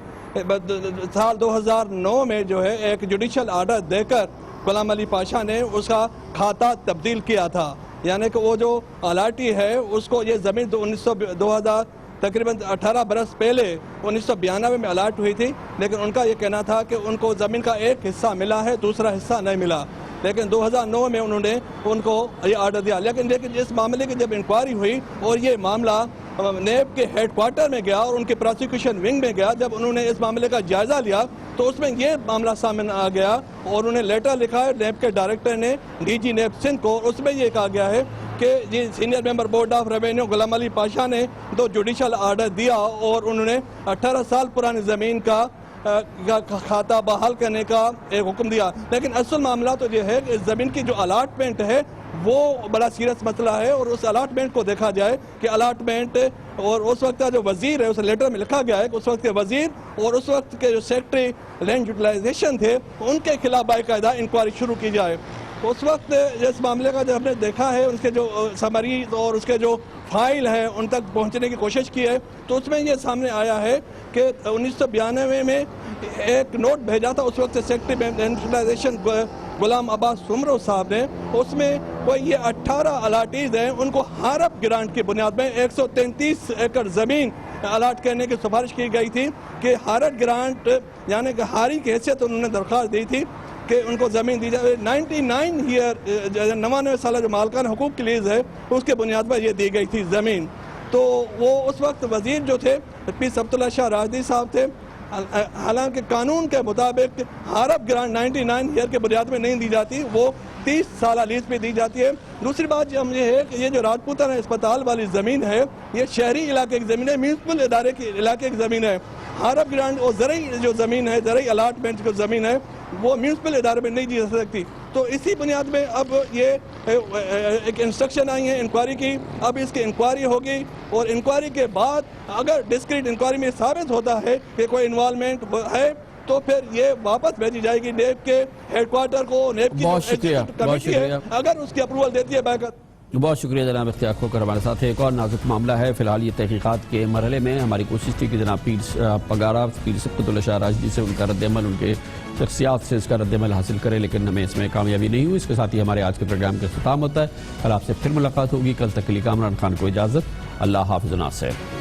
سال 2009 میں جو ہے ایک جوڈیشل آرڈر دے کر غلام علی پاشا نے اس کا کھاتہ تبدیل کیا تھا. یعنی کہ وہ جو الاٹی ہے اس کو یہ زمین 2000 تقریباً 18 برس پہلے 1992 میں الاٹ ہوئی تھی، لیکن ان کا یہ کہنا تھا کہ ان کو زمین کا ایک حصہ ملا ہے، دوسرا حصہ نہیں ملا. لیکن 2009 میں انہوں نے ان کو یہ آرڈر دیا. لیکن اس معاملے کی جب انکوائری ہوئی اور یہ معاملہ نیب کے ہیڈ کوارٹر میں گیا اور ان کے پروسیکیوشن ونگ میں گیا. جب انہوں نے اس معاملے کا جائزہ لیا تو اس میں یہ معاملہ سامنے آ گیا اور انہیں لیٹر لکھا ہے نیب کے ڈائریکٹر نے ڈی جی نیب سندھ کو. اس میں یہ کہا گیا ہے کہ یہ senior member board of revenue Ghulam Ali Pasha نے 2 جوڈیشل آرڈر دیا اور انہوں نے 18 سال پرانی زمین کا کھاتہ بحال کرنے کا ایک حکم دیا. لیکن اصل معاملہ تو یہ ہے کہ زمین کی جو الاٹمنٹ ہے وہ بڑا سیریس مسئلہ ہے اور اس الاٹمنٹ کو دیکھا جائے کہ الاٹمنٹ اور اس وقت کا جو وزیر ہے اس لیٹر میں لکھا گیا ہے کہ اس وقت کے وزیر اور اس وقت کے جو سیکٹری لینڈ یوٹیلائزیشن تھے ان کے خلاف باقاعدہ انکوائری شروع کی جائے. اس وقت اس معاملے کا جو ہم نے دیکھا ہے اس کے جو سمری اور اس کے جو فائل ہیں ان تک پہنچنے کی کوشش کی ہے تو اس میں یہ سامنے آیا ہے کہ 1992 میں ایک نوٹ بھیجا تھا اس وقت سیکٹری لینڈ غلام عباس سمرو صاحب نے. اس میں کوئی یہ 18 الاٹیز ہیں ان کو ہارپ گرانٹ کی بنیاد میں 133 ایکڑ زمین الاٹ کرنے کی سفارش کی گئی تھی کہ ہارپ گرانٹ یعنی کہ ہاری کی حیثیت انہوں نے درخواست دی تھی کہ ان کو زمین دی جائے. 99 سالہ جو مالکان حقوق کی لیز ہے اس کے بنیاد پر یہ دی گئی تھی زمین. تو وہ اس وقت وزیر جو تھے پی عبداللہ شاہ راشدی صاحب تھے. حالانکہ قانون کے مطابق ہارپ گرانٹ 99 ایئر کے بنیاد میں نہیں دی جاتی, وہ 30 سالہ لیز پہ دی جاتی ہے. دوسری بات یہ ہے کہ یہ جو راجپوتانہ اسپتال والی زمین ہے یہ شہری علاقے کی زمین ہے, میونسپل ادارے کے علاقے کی زمین ہے. ہارپ گرانٹ اور زرعی جو زمین ہے, زرعی الاٹمنٹ جو زمین ہے وہ میونسپل ادارے میں نہیں دی جا سکتی. تو اسی بنیاد میں اب یہ ایک انسٹرکشن آئی ہے انکوائری کی. اب اس کی انکوائری ہوگی اور انکوائری کے بعد اگر ڈسکریٹ انکوائری میں ثابت ہوتا ہے کہ کوئی انوالومنٹ ہے تو پھر یہ واپس بھیجی جائے گی نیب کے ہیڈ کوارٹر کو. نیب کی کمیٹی ہے اگر اس کی اپروول دیتی ہے بیک. بہت شکریہ جناب اختیار کھوکر. ہمارے ساتھ ایک اور نازک معاملہ ہے. فی الحال یہ تحقیقات کے مرحلے میں ہماری کوشش تھی کہ جناب پیر پگارا پیر عبداللہ شاہ راشدی سے ان کا رد عمل, ان کے شخصیات سے اس کا رد عمل حاصل کرے, لیکن ہمیں اس میں کامیابی نہیں ہوئی. اس کے ساتھ ہی ہمارے آج کے پروگرام کا اختتام ہوتا ہے. کل آپ سے پھر ملاقات ہوگی. کل تک کے لیے کامران خان کو اجازت. اللہ حافظ. ناصر.